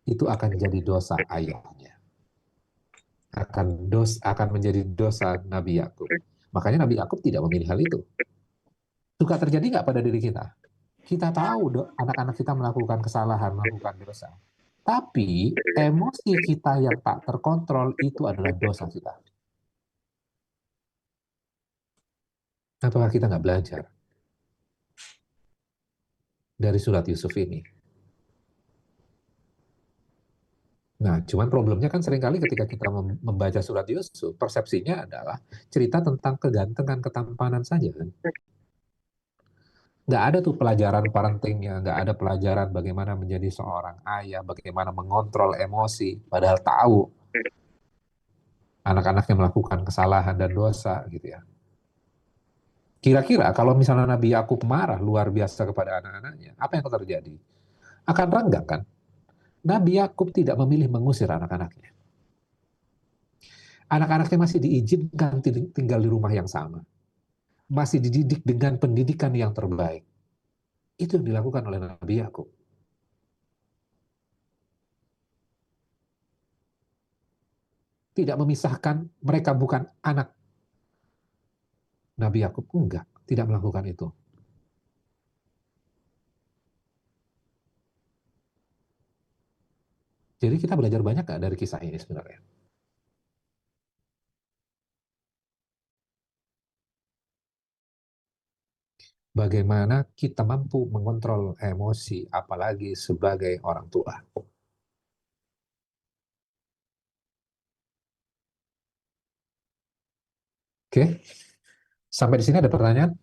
itu akan jadi dosa ayahnya. Akan menjadi dosa Nabi Yakub. Makanya Nabi Yakub tidak memilih hal itu. Suka terjadi nggak pada diri kita? Kita tahu anak-anak kita melakukan kesalahan, melakukan dosa. Tapi emosi kita yang tak terkontrol itu adalah dosa kita. Apakah kita nggak belajar dari surat Yusuf ini? Nah, cuman problemnya kan seringkali ketika kita membaca surat Yusuf, persepsinya adalah cerita tentang kegantengan, ketampanan saja kan. Nggak ada tuh pelajaran parentingnya, nggak ada pelajaran bagaimana menjadi seorang ayah, bagaimana mengontrol emosi, padahal tahu anak-anaknya melakukan kesalahan dan dosa gitu ya. Kira-kira kalau misalnya Nabi Yakub marah luar biasa kepada anak-anaknya, apa yang akan terjadi? Akan renggang kan? Nabi Yakub tidak memilih mengusir anak-anaknya. Anak-anaknya masih diizinkan tinggal di rumah yang sama. Masih dididik dengan pendidikan yang terbaik. Itu yang dilakukan oleh Nabi Yakub. Tidak memisahkan mereka bukan anak Nabi Yakub. Enggak, tidak melakukan itu. Jadi kita belajar banyak nggak dari kisah ini sebenarnya? Bagaimana kita mampu mengontrol emosi, apalagi sebagai orang tua. Oke, sampai di sini ada pertanyaan?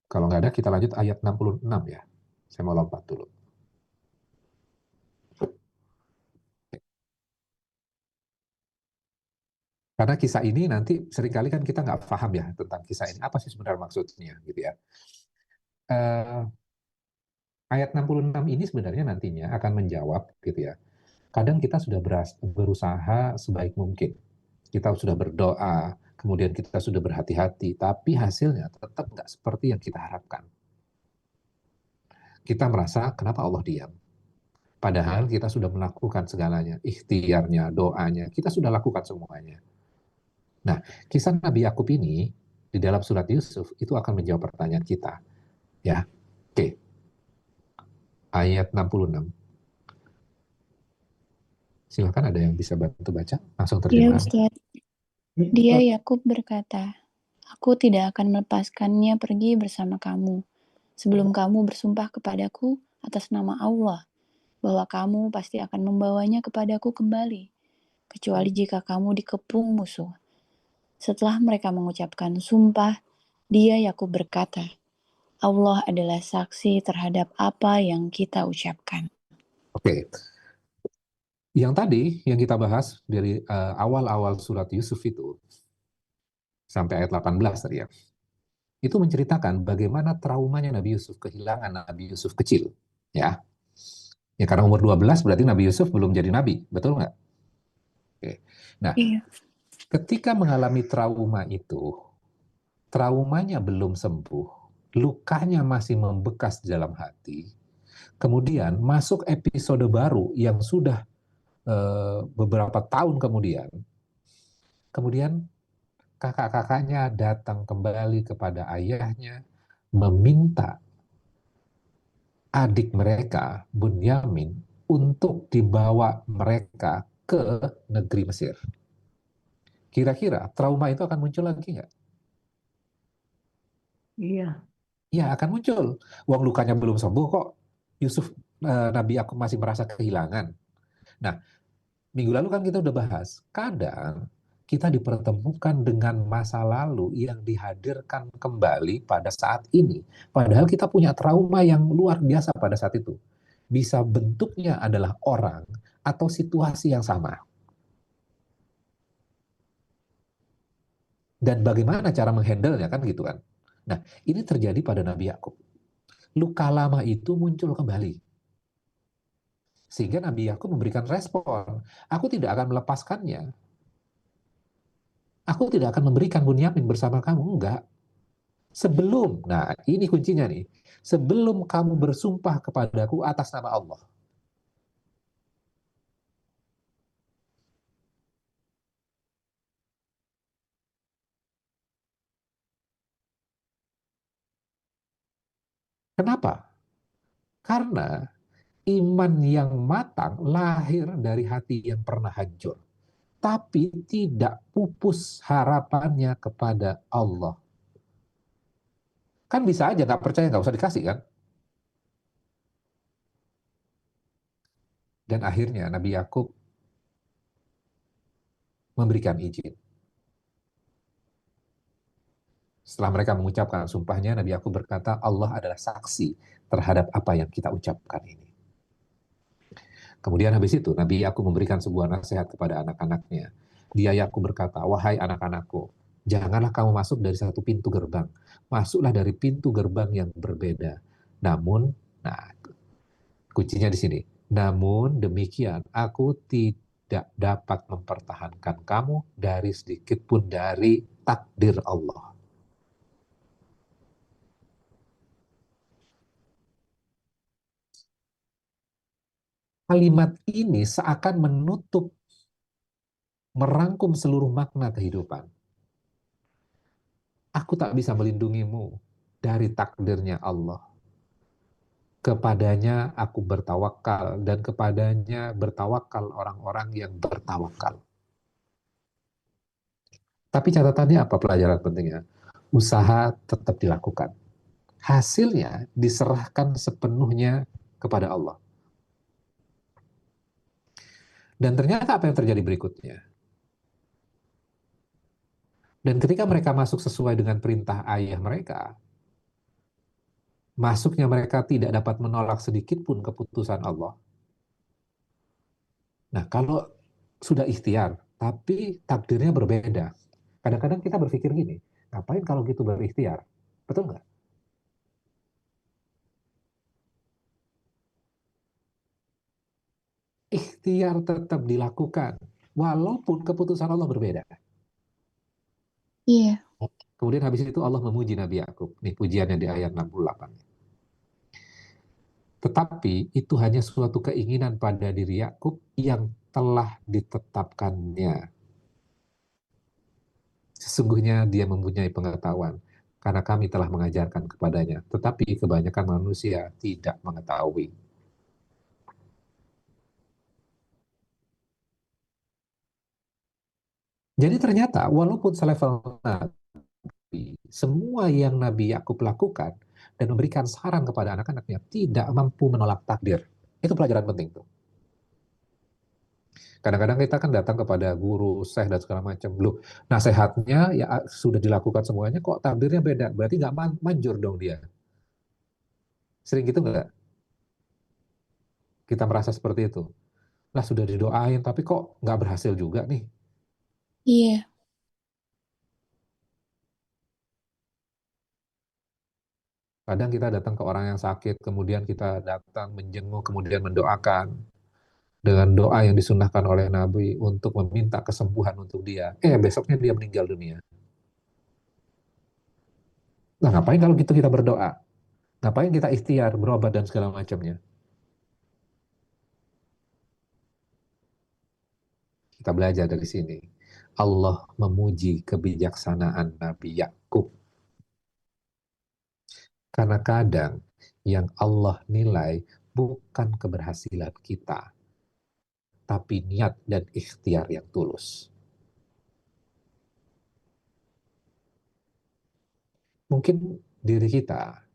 Kalau nggak ada, kita lanjut ayat 66 ya. Saya mau lompat dulu. Karena kisah ini nanti seringkali kan kita nggak paham ya tentang kisah ini. Apa sih sebenarnya maksudnya gitu ya. Eh, ayat 66 ini sebenarnya nantinya akan menjawab gitu ya. Kadang kita sudah berusaha sebaik mungkin. Kita sudah berdoa, kemudian kita sudah berhati-hati, tapi hasilnya tetap nggak seperti yang kita harapkan. Kita merasa, kenapa Allah diam? Padahal kita sudah melakukan segalanya, ikhtiarnya, doanya, kita sudah lakukan semuanya. Nah, kisah Nabi Yakub ini di dalam surat Yusuf itu akan menjawab pertanyaan kita. Ya, oke. Ayat 66. Silakan ada yang bisa bantu baca, langsung
Iya,
terjemahan.
Ustaz. Dia Yakub berkata, "Aku tidak akan melepaskannya pergi bersama kamu, sebelum kamu bersumpah kepadaku atas nama Allah, bahwa kamu pasti akan membawanya kepadaku kembali, kecuali jika kamu dikepung musuh." Setelah mereka mengucapkan sumpah, dia Yakub berkata, "Allah adalah saksi terhadap apa yang kita ucapkan."
Oke. Yang tadi yang kita bahas dari awal-awal surat Yusuf itu sampai ayat 18 tadi ya. Itu menceritakan bagaimana traumanya Nabi Yusuf, kehilangan Nabi Yusuf kecil. Ya, ya karena umur 12 berarti Nabi Yusuf belum jadi nabi, betul nggak? Oke. Nah,
Iya.
ketika mengalami trauma itu, traumanya belum sembuh, lukanya masih membekas di dalam hati, kemudian masuk episode baru yang sudah beberapa tahun kemudian kakak-kakaknya datang kembali kepada ayahnya, meminta adik mereka, Bunyamin, untuk dibawa mereka ke negeri Mesir. Kira-kira trauma itu akan muncul lagi nggak?
Iya.
Ya, akan muncul. Uang lukanya belum sembuh kok. Yusuf, Nabi aku masih merasa kehilangan. Nah, minggu lalu kan kita udah bahas. Kadang kita dipertemukan dengan masa lalu yang dihadirkan kembali pada saat ini. Padahal kita punya trauma yang luar biasa pada saat itu. Bisa bentuknya adalah orang atau situasi yang sama. Dan bagaimana cara menghandle-nya kan gitu kan. Nah, ini terjadi pada Nabi Yakub. Luka lama itu muncul kembali. Sehingga Nabi Yakub memberikan respon. Aku tidak akan melepaskannya. Aku tidak akan memberikan Bunyamin bersama kamu. Enggak. Sebelum, nah ini kuncinya nih. Sebelum kamu bersumpah kepadaku atas nama Allah. Kenapa? Karena iman yang matang lahir dari hati yang pernah hancur. Tapi tidak pupus harapannya kepada Allah. Kan bisa aja nggak percaya, nggak usah dikasih kan? Dan akhirnya Nabi Yakub memberikan izin. Setelah mereka mengucapkan sumpahnya, Nabi Yakub berkata, Allah adalah saksi terhadap apa yang kita ucapkan ini. Kemudian habis itu, Nabi Yakub memberikan sebuah nasihat kepada anak-anaknya. Dia Yakub berkata, wahai anak-anakku, janganlah kamu masuk dari satu pintu gerbang. Masuklah dari pintu gerbang yang berbeda. Namun, nah, kuncinya di sini. Namun demikian, aku tidak dapat mempertahankan kamu dari sedikit pun dari takdir Allah. Kalimat ini seakan menutup, merangkum seluruh makna kehidupan. Aku tak bisa melindungimu dari takdirnya Allah. Kepadanya aku bertawakal dan kepadanya bertawakal orang-orang yang bertawakal. Tapi catatannya apa pelajaran pentingnya? Usaha tetap dilakukan. Hasilnya diserahkan sepenuhnya kepada Allah. Dan ternyata apa yang terjadi berikutnya? Dan ketika mereka masuk sesuai dengan perintah ayah mereka, masuknya mereka tidak dapat menolak sedikit pun keputusan Allah. Nah, kalau sudah ikhtiar, tapi takdirnya berbeda. Kadang-kadang kita berpikir gini, ngapain kalau gitu berikhtiar? Betul nggak? Ikhtiar tetap dilakukan, walaupun keputusan Allah berbeda.
Iya,
Kemudian habis itu Allah memuji Nabi Yakub. Nih pujiannya di ayat 68. Tetapi itu hanya suatu keinginan pada diri Yakub yang telah ditetapkannya. Sesungguhnya dia mempunyai pengetahuan, karena kami telah mengajarkan kepadanya. Tetapi kebanyakan manusia tidak mengetahui. Jadi ternyata walaupun selevel Nabi, semua yang Nabi Yakub lakukan dan memberikan saran kepada anak-anaknya tidak mampu menolak takdir. Itu pelajaran penting tuh. Kadang-kadang kita kan datang kepada guru, syekh dan segala macam. Loh, nasihatnya ya sudah dilakukan semuanya, kok takdirnya beda? Berarti nggak manjur dong dia. Sering gitu nggak? Kita merasa seperti itu. Lah sudah didoain, tapi kok nggak berhasil juga nih.
iya,
Kadang kita datang ke orang yang sakit, kemudian kita datang menjenguk, kemudian mendoakan dengan doa yang disunnahkan oleh Nabi untuk meminta kesembuhan untuk dia. Besoknya dia meninggal dunia. Nah, ngapain kalau gitu kita berdoa? Ngapain kita ikhtiar, berobat dan segala macamnya? Kita belajar dari sini. Allah memuji kebijaksanaan Nabi Yakub. Karena kadang yang Allah nilai bukan keberhasilan kita, tapi niat dan ikhtiar yang tulus. Mungkin diri kita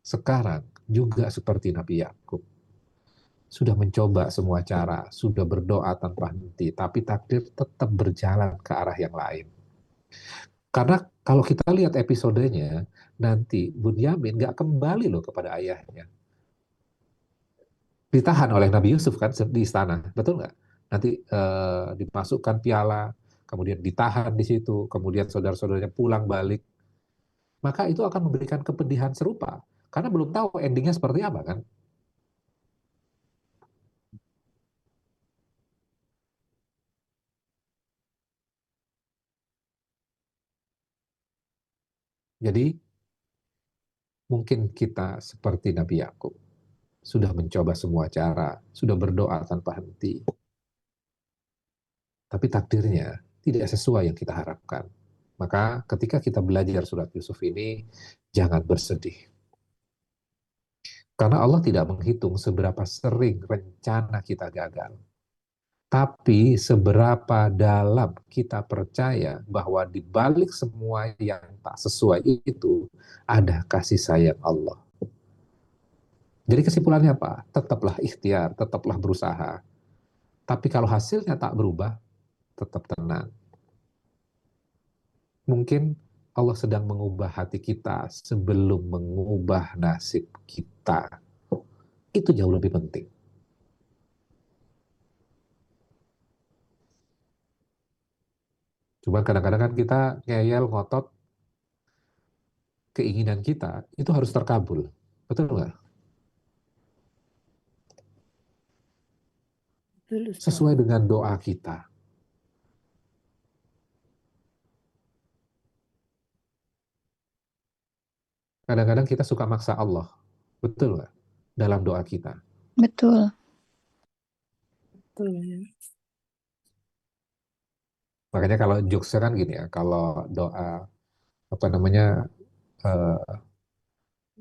sekarang juga seperti Nabi Yakub. Sudah mencoba semua cara, sudah berdoa tanpa henti, tapi takdir tetap berjalan ke arah yang lain. Karena kalau kita lihat episodenya, nanti Bunyamin nggak kembali loh kepada ayahnya. Ditahan oleh Nabi Yusuf kan di istana, betul nggak? Nanti dimasukkan piala, kemudian ditahan di situ, kemudian saudara-saudaranya pulang balik. Maka itu akan memberikan kepedihan serupa. Karena belum tahu endingnya seperti apa kan. Jadi mungkin kita seperti Nabi Yakub. Sudah mencoba semua cara, sudah berdoa tanpa henti. Tapi takdirnya tidak sesuai yang kita harapkan. Maka ketika kita belajar surat Yusuf ini, jangan bersedih. Karena Allah tidak menghitung seberapa sering rencana kita gagal. Tapi seberapa dalam kita percaya bahwa di balik semua yang tak sesuai itu, ada kasih sayang Allah. Jadi kesimpulannya apa? Tetaplah ikhtiar, tetaplah berusaha. Tapi kalau hasilnya tak berubah, tetap tenang. Mungkin Allah sedang mengubah hati kita sebelum mengubah nasib kita. Itu jauh lebih penting. Cuma kadang-kadang kan kita ngeyel, ngotot, keinginan kita itu harus terkabul. Betul nggak?
Betul, Ustaz.
Sesuai dengan doa kita. Kadang-kadang kita suka maksa Allah. Betul nggak? Dalam doa kita.
betul.
Betul ya.
Makanya kalau jokesnya kan gini ya, kalau doa apa namanya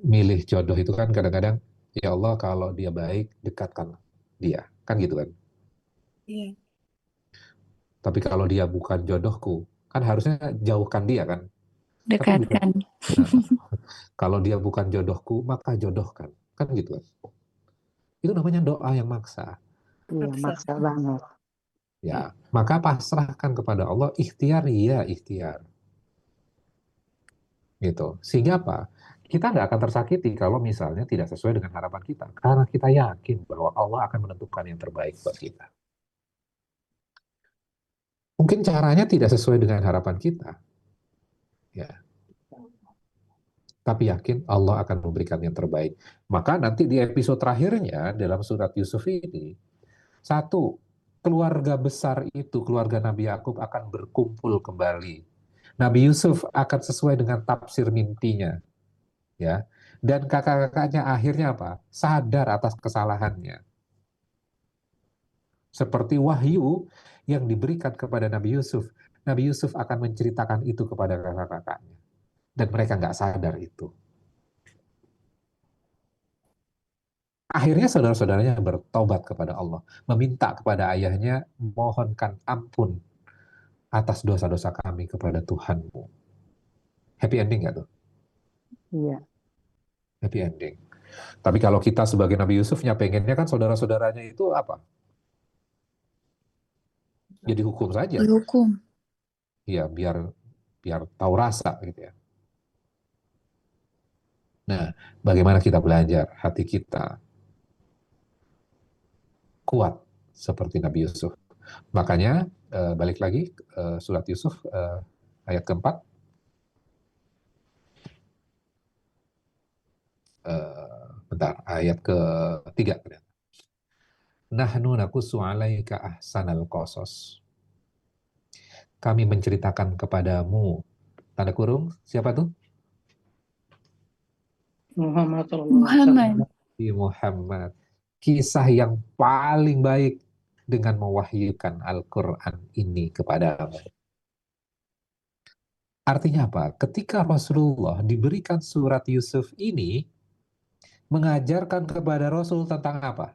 milih jodoh itu kan kadang-kadang ya Allah kalau dia baik dekatkan dia, kan gitu kan.
Iya.
Tapi kalau dia bukan jodohku, kan harusnya jauhkan dia kan. Tapi bukan.
Dekatkan.
Nah, kalau dia bukan jodohku, maka jodohkan, kan gitu kan. Itu namanya doa yang maksa.
Iya, maksa banget.
Ya, maka pasrahkan kepada Allah, ikhtiar ya ikhtiar. Gitu. Sehingga apa? kita nggak akan tersakiti kalau misalnya tidak sesuai dengan harapan kita. Karena kita yakin bahwa Allah akan menentukan yang terbaik buat kita. Mungkin caranya tidak sesuai dengan harapan kita, ya. Tapi yakin Allah akan memberikan yang terbaik. Maka nanti di episode terakhirnya dalam surat Yusuf ini, satu, keluarga besar itu, keluarga Nabi Yakub akan berkumpul kembali. Nabi Yusuf akan sesuai dengan tafsir mimpinya, ya. Dan kakak-kakaknya akhirnya apa? Sadar atas kesalahannya. Seperti wahyu yang diberikan kepada Nabi Yusuf. Nabi Yusuf akan menceritakan itu kepada kakak-kakaknya. Dan mereka nggak sadar itu. Akhirnya saudara-saudaranya bertobat kepada Allah. Meminta kepada ayahnya, mohonkan ampun atas dosa-dosa kami kepada Tuhanmu. Happy ending nggak tuh?
Iya.
Happy ending. Tapi kalau kita sebagai Nabi Yusufnya pengennya kan saudara-saudaranya itu apa? Jadi hukum saja.
Dihukum.
Ya, biar tahu rasa gitu ya. Nah, bagaimana kita belajar hati kita kuat seperti Nabi Yusuf. Makanya balik lagi surat Yusuf ayat keempat. Bentar, ayat ketiga. Nahnu nakussu 'alaika ahsanal qasas. Kami menceritakan kepadamu, tanda kurung, siapa tuh?
Muhammad sallallahu alaihi wasallam.
Muhammad.
Nabi Muhammad. Kisah yang paling baik dengan mewahyukan Al-Quran ini kepadamu. Artinya apa? Ketika Rasulullah diberikan surat Yusuf ini, mengajarkan kepada Rasul tentang apa?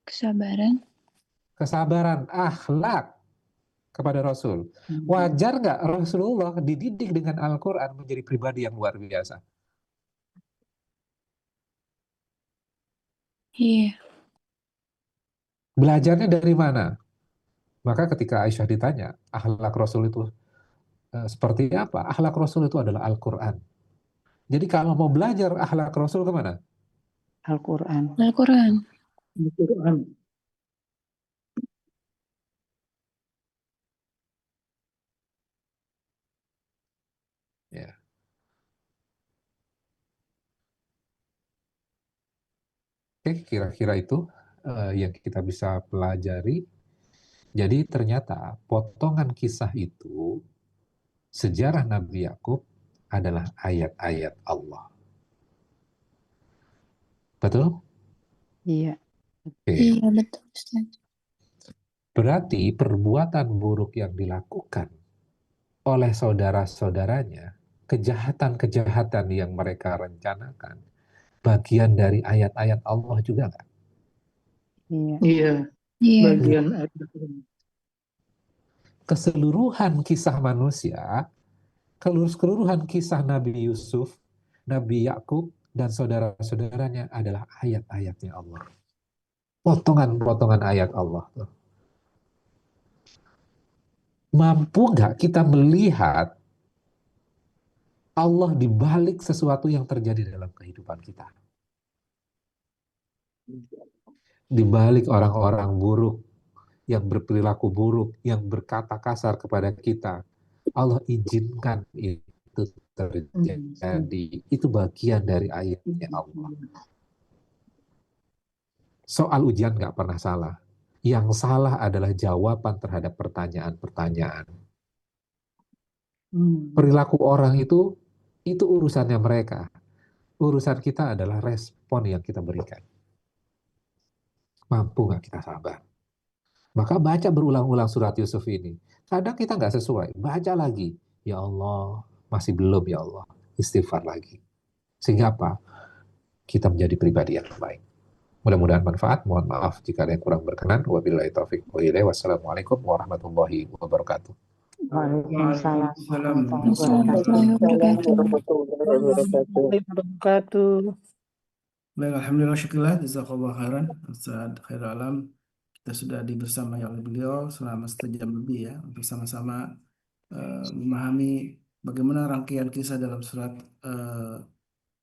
Kesabaran.
Kesabaran, akhlak kepada Rasul. Wajar nggak Rasulullah dididik dengan Al-Quran menjadi pribadi yang luar biasa?
Iya.
Belajarnya dari mana? Maka ketika Aisyah ditanya, akhlak Rasul itu seperti apa? Akhlak Rasul itu adalah Al-Quran. Jadi kalau mau belajar akhlak Rasul kemana?
Al-Quran.
Al-Quran.
Al-Quran.
Ya. Oke, kira-kira itu yang kita bisa pelajari. Jadi ternyata potongan kisah itu, sejarah Nabi Yakub adalah ayat-ayat Allah. Betul?
Iya.
Oke.
Iya, betul, Ustaz.
Berarti perbuatan buruk yang dilakukan oleh saudara-saudaranya, kejahatan-kejahatan yang mereka rencanakan, bagian dari ayat-ayat Allah juga nggak?
Iya.
Iya,
Iya.
bagian
Keseluruhan kisah manusia, keseluruhan kisah Nabi Yusuf, Nabi Yakub, dan saudara-saudaranya adalah ayat-ayatnya Allah. Potongan-potongan ayat Allah. Mampu nggak kita melihat Allah di balik sesuatu yang terjadi dalam kehidupan kita? Di balik orang-orang buruk, yang berperilaku buruk, yang berkata kasar kepada kita, Allah izinkan itu terjadi. Itu bagian dari ayatnya Allah. Soal ujian nggak pernah salah. Yang salah adalah jawaban terhadap pertanyaan-pertanyaan. Perilaku orang itu urusannya mereka. Urusan kita adalah respon yang kita berikan. Mampu nggak kita sabar? Maka baca berulang-ulang surat Yusuf ini. Kadang kita nggak sesuai, baca lagi. Ya Allah, masih belum ya Allah. Istighfar lagi. Sehingga apa? Kita menjadi pribadi yang baik. Mudah-mudahan manfaat. Mohon maaf jika ada yang kurang berkenan. Wabillahi taufiq wa hidayah. Wassalamualaikum warahmatullahi wabarakatuh.
Waalaikumsalam
Warahmatullahi wabarakatuh.
Warahmatullahi wabarakatuh.
Baik, alhamdulillah, syukurlah, jazakallah khairan, Ustaz Khairul Alam. Kita sudah dibersamai oleh beliau selama 1 jam lebih ya, untuk sama-sama memahami bagaimana rangkaian kisah dalam surat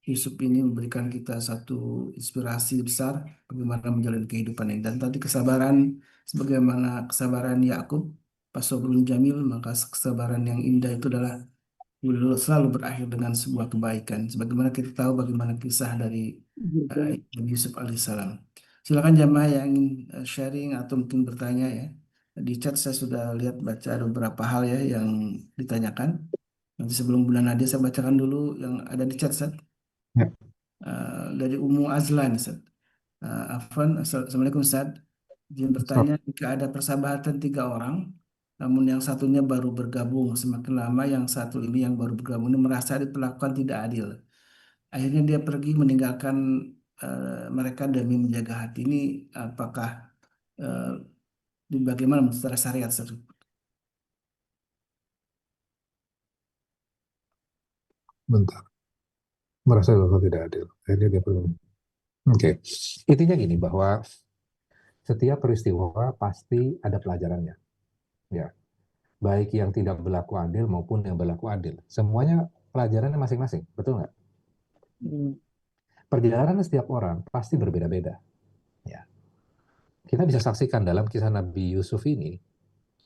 Yusuf ini memberikan kita satu inspirasi besar bagaimana menjalani kehidupan ini. Dan tadi kesabaran, sebagaimana kesabaran Yakub, pasobrun jamil, maka kesabaran yang indah itu adalah selalu berakhir dengan sebuah kebaikan. Sebagaimana kita tahu bagaimana kisah dari Nabi Yusuf alaihissalam. Silakan jamaah yang ingin sharing atau mungkin bertanya ya. Di chat saya sudah lihat baca ada beberapa hal ya yang ditanyakan. Nanti sebelum bulan Nadia saya bacakan dulu yang ada di chat, Ustaz.
Ya.
Dari Ummu Azlan, Ustaz. Afwan, Assalamualaikum Ustaz. Izin bertanya, jika ada persahabatan 3 orang, namun yang satunya baru bergabung, semakin lama yang satu ini yang baru bergabung ini merasa diperlakukan tidak adil. Akhirnya dia pergi meninggalkan mereka demi menjaga hati ini, apakah eh, bagaimana secara syariat, Ustaz?
Bentar. Merasa bahwa tidak adil. Akhirnya dia pergi. Oke. Intinya gini, bahwa setiap peristiwa pasti ada pelajarannya. Ya. Baik yang tidak berlaku adil maupun yang berlaku adil. Semuanya pelajarannya masing-masing. Betul nggak? Perjalanan setiap orang pasti berbeda-beda. Ya. Kita bisa saksikan dalam kisah Nabi Yusuf ini,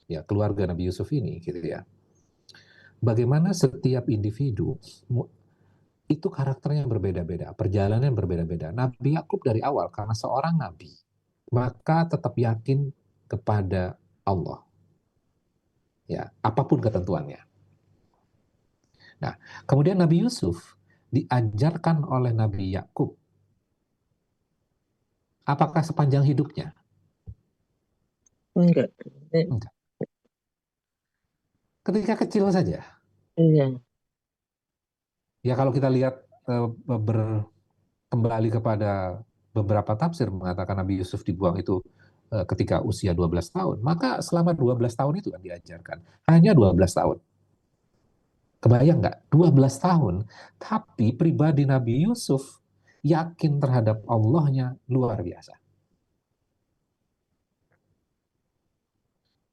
ya, keluarga Nabi Yusuf ini, gitu ya. Bagaimana setiap individu itu karakternya berbeda-beda, perjalanannya berbeda-beda. Nabi Yakub dari awal karena seorang nabi, maka tetap yakin kepada Allah. Ya, apapun ketentuannya. Nah, kemudian Nabi Yusuf diajarkan oleh Nabi Yakub. Apakah sepanjang hidupnya?
Enggak.
Enggak. Ketika kecil saja.
Iya.
Ya kalau kita lihat kembali kepada beberapa tafsir mengatakan Nabi Yusuf dibuang itu ketika usia 12 tahun. Maka selama 12 tahun itu kan diajarkan. Hanya 12 tahun. Kebayang nggak? 12 tahun. Tapi pribadi Nabi Yusuf yakin terhadap Allahnya luar biasa.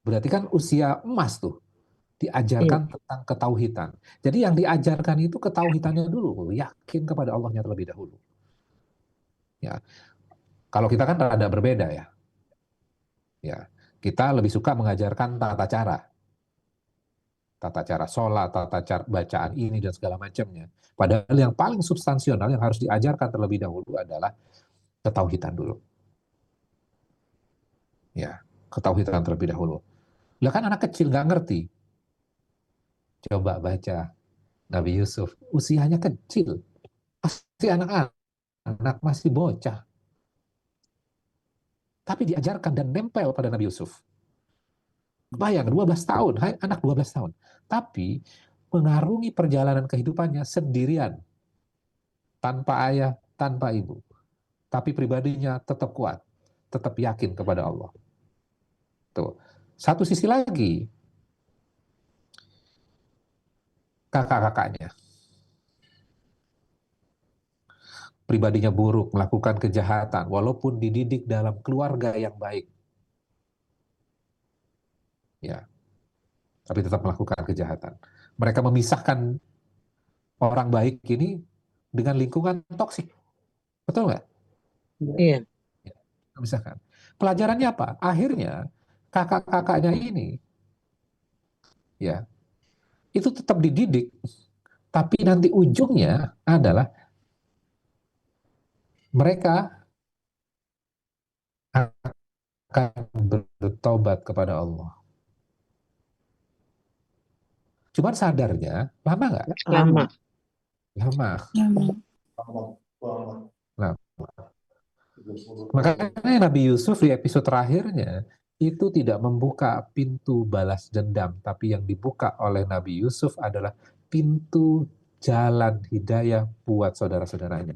Berarti kan usia emas tuh. Diajarkan tentang ketauhidan. Jadi yang diajarkan itu ketauhidannya dulu. Yakin kepada Allahnya terlebih dahulu. Ya. Kalau kita kan rada berbeda ya. Ya. Kita lebih suka mengajarkan tata cara. Tata cara sholat, tata cara bacaan ini dan segala macamnya. Padahal yang paling substansional yang harus diajarkan terlebih dahulu adalah ketauhidan dulu. Ya, ketauhidan terlebih dahulu. Lah kan anak kecil nggak ngerti. Coba baca Nabi Yusuf, usianya kecil. Pasti anak-anak masih bocah. Tapi diajarkan dan nempel pada Nabi Yusuf. Bayang, 12 tahun, hai, anak 12 tahun. Tapi mengarungi perjalanan kehidupannya sendirian. Tanpa ayah, tanpa ibu. Tapi pribadinya tetap kuat. Tetap yakin kepada Allah. Tuh. Satu sisi lagi, kakak-kakaknya. Pribadinya buruk, melakukan kejahatan, walaupun dididik dalam keluarga yang baik. Ya, tapi tetap melakukan kejahatan. Mereka memisahkan orang baik ini dengan lingkungan toksik. Betul nggak?
Iya.
Ya, memisahkan. Pelajarannya apa? Akhirnya kakak-kakaknya ini ya itu tetap dididik, tapi nanti ujungnya adalah mereka akan bertobat kepada Allah. Cuman sadarnya lama nggak?
Lama.
Lama. Nah, makanya Nabi Yusuf di episode terakhirnya itu tidak membuka pintu balas dendam, tapi yang dibuka oleh Nabi Yusuf adalah pintu jalan hidayah buat saudara-saudaranya.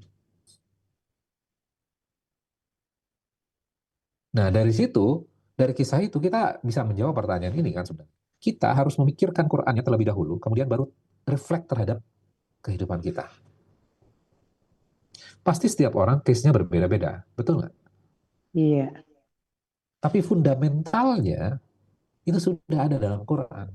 Nah, dari situ, dari kisah itu kita bisa menjawab pertanyaan ini kan sebenarnya. Kita harus memikirkan Qur'annya terlebih dahulu, kemudian baru refleks terhadap kehidupan kita. Pasti setiap orang case-nya berbeda-beda, betul nggak?
Iya.
Tapi fundamentalnya itu sudah ada dalam Quran.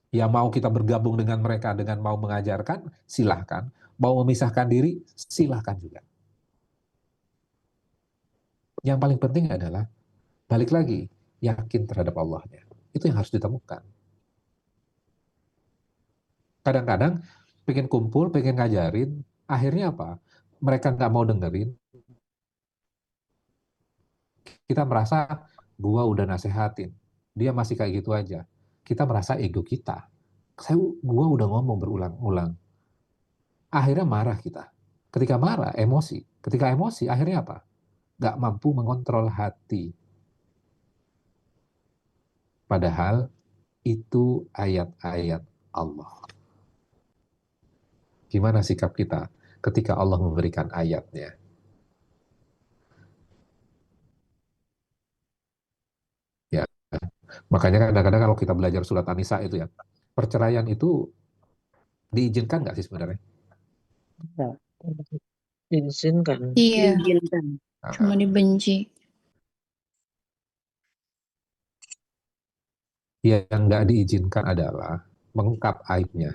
Ya mau kita bergabung dengan mereka dengan mau mengajarkan, silahkan. Mau memisahkan diri, silahkan juga. Yang paling penting adalah, balik lagi, yakin terhadap Allahnya. Itu yang harus ditemukan. Kadang-kadang pengen kumpul, pengen ngajarin, akhirnya apa? Mereka nggak mau dengerin, kita merasa, gua udah nasehatin, dia masih kayak gitu aja. Kita merasa ego kita. Gua udah ngomong berulang-ulang. Akhirnya marah kita. Ketika marah, emosi. Ketika emosi, akhirnya apa? Nggak mampu mengontrol hati. Padahal itu ayat-ayat Allah. Gimana sikap kita ketika Allah memberikan ayatnya? Ya, makanya kadang-kadang kalau kita belajar surat An-Nisa itu ya, perceraian itu diizinkan nggak sih sebenarnya?
Tidak.
Diizinkan.
Iya,
Diizinkan.
cuma
Nah,
dibenci.
yang nggak diizinkan adalah mengungkap aibnya.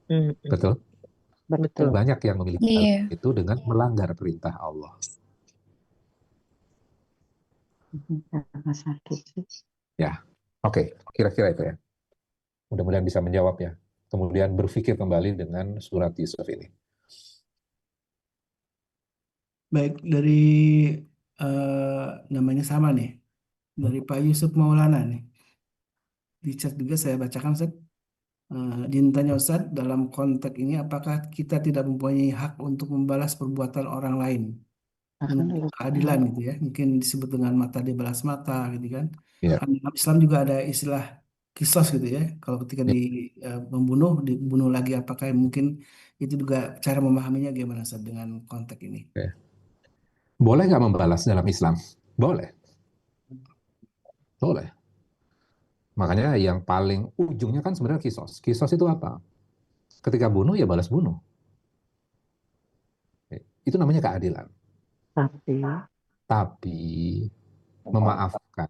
Hmm,
Betul?
betul.
Banyak yang memiliki hal
Iya.
itu dengan melanggar perintah Allah.
Karena sakit sih.
Ya, oke, kira-kira itu ya. Mudah-mudahan bisa menjawab ya. Kemudian berpikir kembali dengan surat Yusuf ini.
Baik, dari namanya sama nih, dari Pak Yusuf Maulana nih. Di chat juga saya bacakan, Ustaz. Ditanya Ustaz, dalam konteks ini apakah kita tidak mempunyai hak untuk membalas perbuatan orang lain?
Bahkan
Menuntut keadilan
Al-Quran.
gitu ya. Mungkin disebut dengan mata dibalas mata gitu kan.
Ya,
Kan dalam Islam juga ada istilah kisos gitu ya. Kalau ketika
ya.
membunuh, dibunuh lagi, apakah mungkin itu juga cara memahaminya gimana Ustaz dengan konteks ini?
Oke. Boleh nggak membalas dalam Islam? Boleh, boleh. Makanya yang paling ujungnya kan sebenarnya kisos. Kisos itu apa? Ketika bunuh ya balas bunuh. Itu namanya keadilan.
Tapi
Tapi memaafkan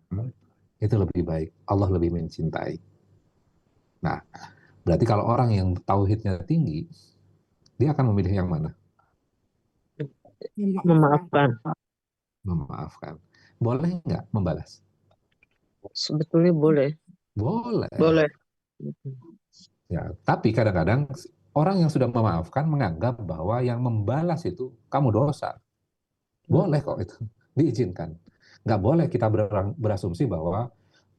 itu lebih baik. Allah lebih mencintai. Nah, berarti kalau orang yang tauhidnya tinggi, dia akan memilih yang mana?
Memaafkan.
Memaafkan. Boleh nggak membalas?
Sebetulnya boleh.
Boleh.
Boleh.
Ya, tapi kadang-kadang orang yang sudah memaafkan menganggap bahwa yang membalas itu kamu dosa. Boleh kok itu, diizinkan. Nggak boleh kita berasumsi bahwa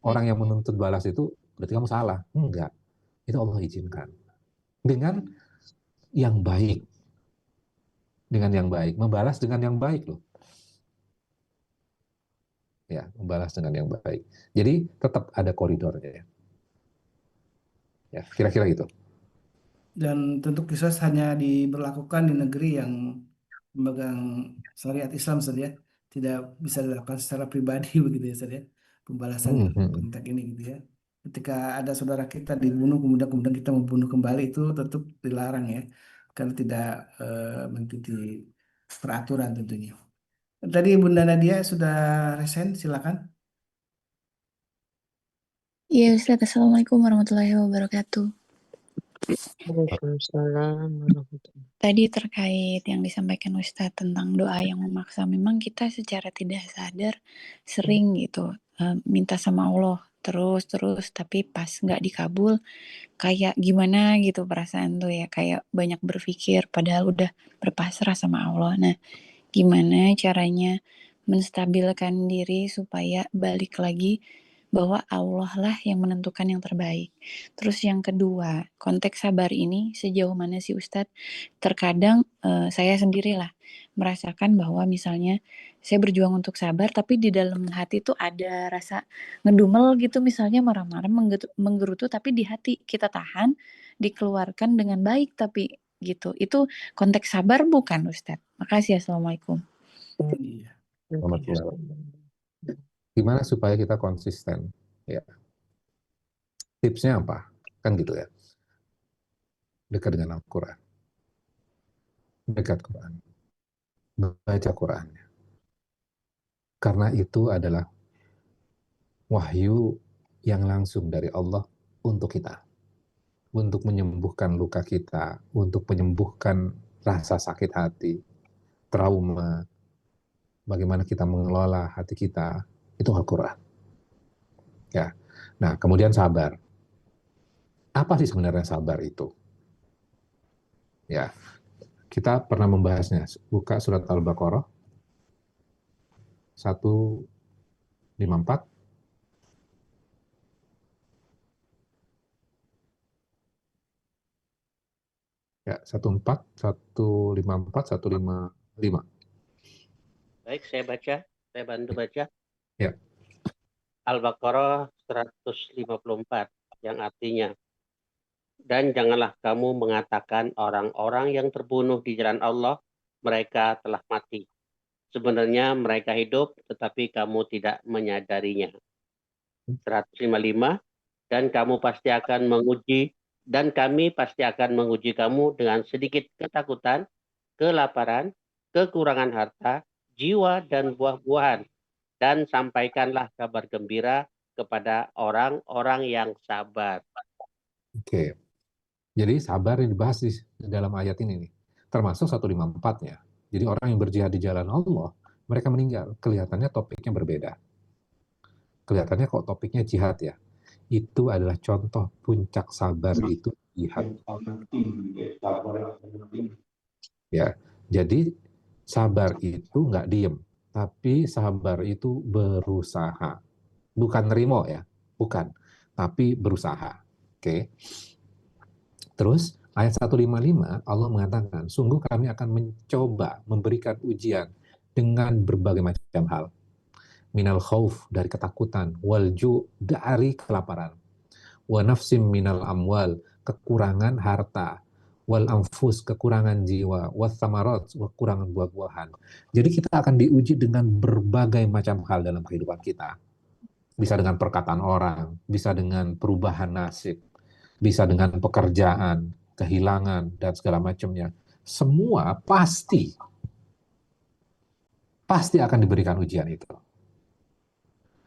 orang yang menuntut balas itu berarti kamu salah. Enggak, itu Allah izinkan. Dengan yang baik. Dengan yang baik. Membalas dengan yang baik loh. Ya, membalas dengan yang baik. Jadi tetap ada koridornya ya. Ya, kira-kira gitu.
Dan tentu kisos hanya diberlakukan di negeri yang memegang syariat Islam saja, tidak bisa dilakukan secara pribadi begitu ya saja. Pembalasan
Hmm,
dalam
hmm.
konteks ini gitu ya. Ketika ada saudara kita dibunuh kemudian kita membunuh kembali itu tetap dilarang ya, karena tidak mengikuti peraturan tentunya. Tadi Bunda Nadia sudah resen, silakan.
Iya, Ustaz. Assalamualaikum warahmatullahi wabarakatuh.
Waalaikumsalam warahmatullahi.
Tadi terkait yang disampaikan Ustadz tentang doa yang memaksa, memang kita secara tidak sadar sering gitu minta sama Allah terus, tapi pas nggak dikabul, kayak gimana gitu perasaan tuh ya, kayak banyak berpikir, padahal udah berpasrah sama Allah. Nah, gimana caranya menstabilkan diri supaya balik lagi bahwa Allah lah yang menentukan yang terbaik. Terus yang kedua, konteks sabar ini sejauh mana sih Ustadz? Terkadang saya sendirilah merasakan bahwa misalnya saya berjuang untuk sabar, tapi di dalam hati tuh ada rasa ngedumel gitu, misalnya marah-marah, menggerutu, tapi di hati kita tahan, dikeluarkan dengan baik, tapi gitu. Itu konteks sabar bukan Ustadz? Makasih. Assalamualaikum.
Iya.
Gimana supaya kita konsisten? Ya. Tipsnya apa? Kan gitu ya. Dekat dengan Al-Quran. Dekat Quran. Baca Quran. Karena itu adalah wahyu yang langsung dari Allah untuk kita. untuk menyembuhkan luka kita, untuk menyembuhkan rasa sakit hati, trauma, bagaimana kita mengelola hati kita, itu Al-Quran. Ya. Nah, kemudian sabar. Apa sih sebenarnya sabar itu? Ya, kita pernah membahasnya. Buka surat Al-Baqarah 154. Ya, 14, 154, 155.
Baik, saya baca. Saya bantu baca.
Ya.
Al-Baqarah 154 yang artinya, dan janganlah kamu mengatakan orang-orang yang terbunuh di jalan Allah, mereka telah mati. Sebenarnya mereka hidup, tetapi kamu tidak menyadarinya. 155, dan kamu pasti akan menguji, dan kami pasti akan menguji kamu dengan sedikit ketakutan, kelaparan, kekurangan harta, jiwa, dan buah-buahan. Dan sampaikanlah kabar gembira kepada orang-orang yang sabar.
Oke. Jadi sabar yang dibahas di dalam ayat ini nih. Termasuk 154-nya. Jadi orang yang berjihad di jalan Allah, mereka meninggal. Kelihatannya topiknya berbeda. Kelihatannya kok topiknya jihad ya. Itu adalah contoh puncak sabar itu jihad. Ya. Jadi sabar itu nggak diem. Tapi sabar itu berusaha. Bukan nerimo ya. Bukan. Tapi berusaha. Oke. Terus ayat 155 Allah mengatakan, sungguh kami akan mencoba memberikan ujian dengan berbagai macam hal. Minal khauf, dari ketakutan, wal ju, dari kelaparan, wa nafsim minal amwal, kekurangan harta, wal anfus, kekurangan jiwa, wa thamarat, kekurangan buah-buahan. Jadi kita akan diuji dengan berbagai macam hal dalam kehidupan kita. Bisa dengan perkataan orang, bisa dengan perubahan nasib, bisa dengan pekerjaan, kehilangan, dan segala macamnya. Semua pasti akan diberikan ujian itu.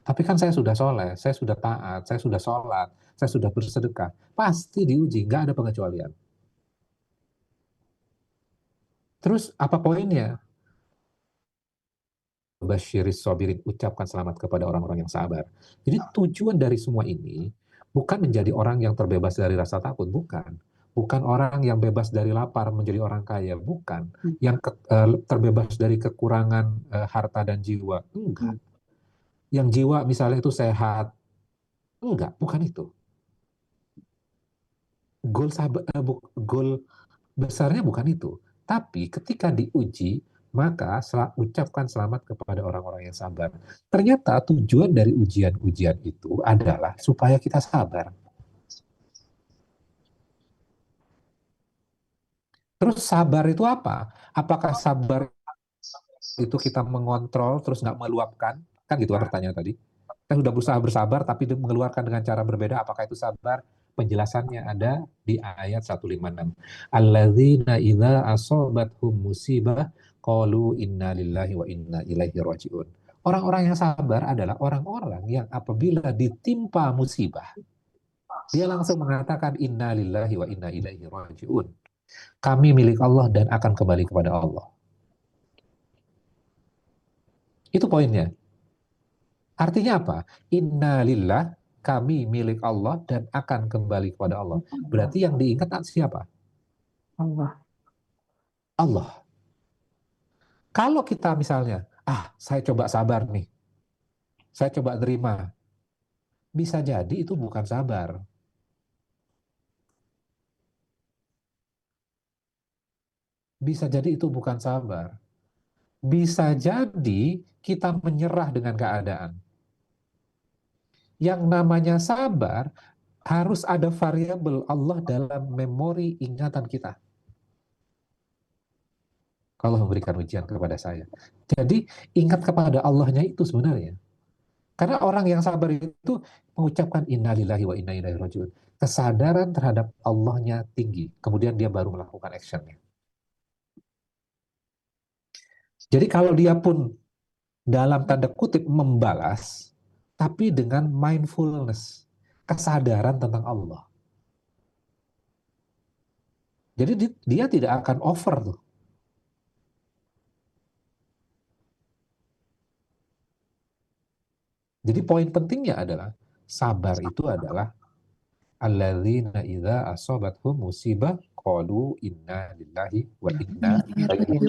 Tapi kan saya sudah soleh, saya sudah taat, saya sudah sholat, saya sudah bersedekah. Pasti diuji, nggak ada pengecualian. Terus apa poinnya? Basyiris sabirin, ucapkan selamat kepada orang-orang yang sabar. Jadi tujuan dari semua ini bukan menjadi orang yang terbebas dari rasa takut, bukan. Bukan orang yang bebas dari lapar menjadi orang kaya, bukan. Yang terbebas dari kekurangan harta dan jiwa, enggak. Yang jiwa misalnya itu sehat, enggak, bukan itu. Goal besarnya bukan itu. Tapi ketika diuji, maka ucapkan selamat kepada orang-orang yang sabar. Ternyata tujuan dari ujian-ujian itu adalah supaya kita sabar. Terus sabar itu apa? Apakah sabar itu kita mengontrol terus nggak meluapkan? Kan gitu kan pertanyaan tadi. Kita sudah berusaha bersabar tapi mengeluarkan dengan cara berbeda. Apakah itu sabar? Penjelasannya ada di ayat 156. Alladzina idza asobathum musibah qalu inna lillahi wa inna ilaihi rajiun. Orang-orang yang sabar adalah orang-orang yang apabila ditimpa musibah, dia langsung mengatakan inna lillahi wa inna ilaihi rajiun. Kami milik Allah dan akan kembali kepada Allah. Itu poinnya. Artinya apa? Inna lillah, kami milik Allah dan akan kembali kepada Allah. Berarti yang diingat siapa?
Allah.
Allah. Kalau kita misalnya, saya coba sabar nih. Saya coba terima. Bisa jadi itu bukan sabar. Bisa jadi itu bukan sabar. Bisa jadi kita menyerah dengan keadaan. Yang namanya sabar harus ada variabel Allah dalam memori ingatan kita. Kalau memberikan ujian kepada saya. Jadi ingat kepada Allahnya itu sebenarnya. Karena orang yang sabar itu mengucapkan innalillahi wa inna ilaihi rajiun. Kesadaran terhadap Allahnya tinggi. Kemudian dia baru melakukan actionnya. Jadi kalau dia pun dalam tanda kutip membalas, tapi dengan mindfulness, kesadaran tentang Allah. Jadi dia tidak akan over tuh. Jadi poin pentingnya adalah sabar itu adalah alladzina idza asabathum musibah qalu inna lillahi wa inna ilaihi.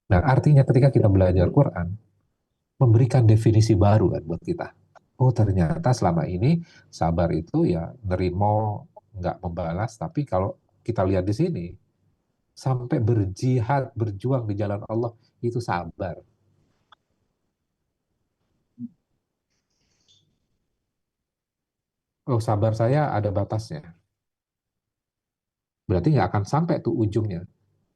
Nah, artinya ketika kita belajar Quran memberikan definisi baru kan buat kita. Oh, ternyata selama ini sabar itu ya nerimo, nggak membalas, tapi kalau kita lihat di sini sampai berjihad, berjuang di jalan Allah itu sabar. Oh, sabar saya ada batasnya. Berarti nggak akan sampai tuh ujungnya.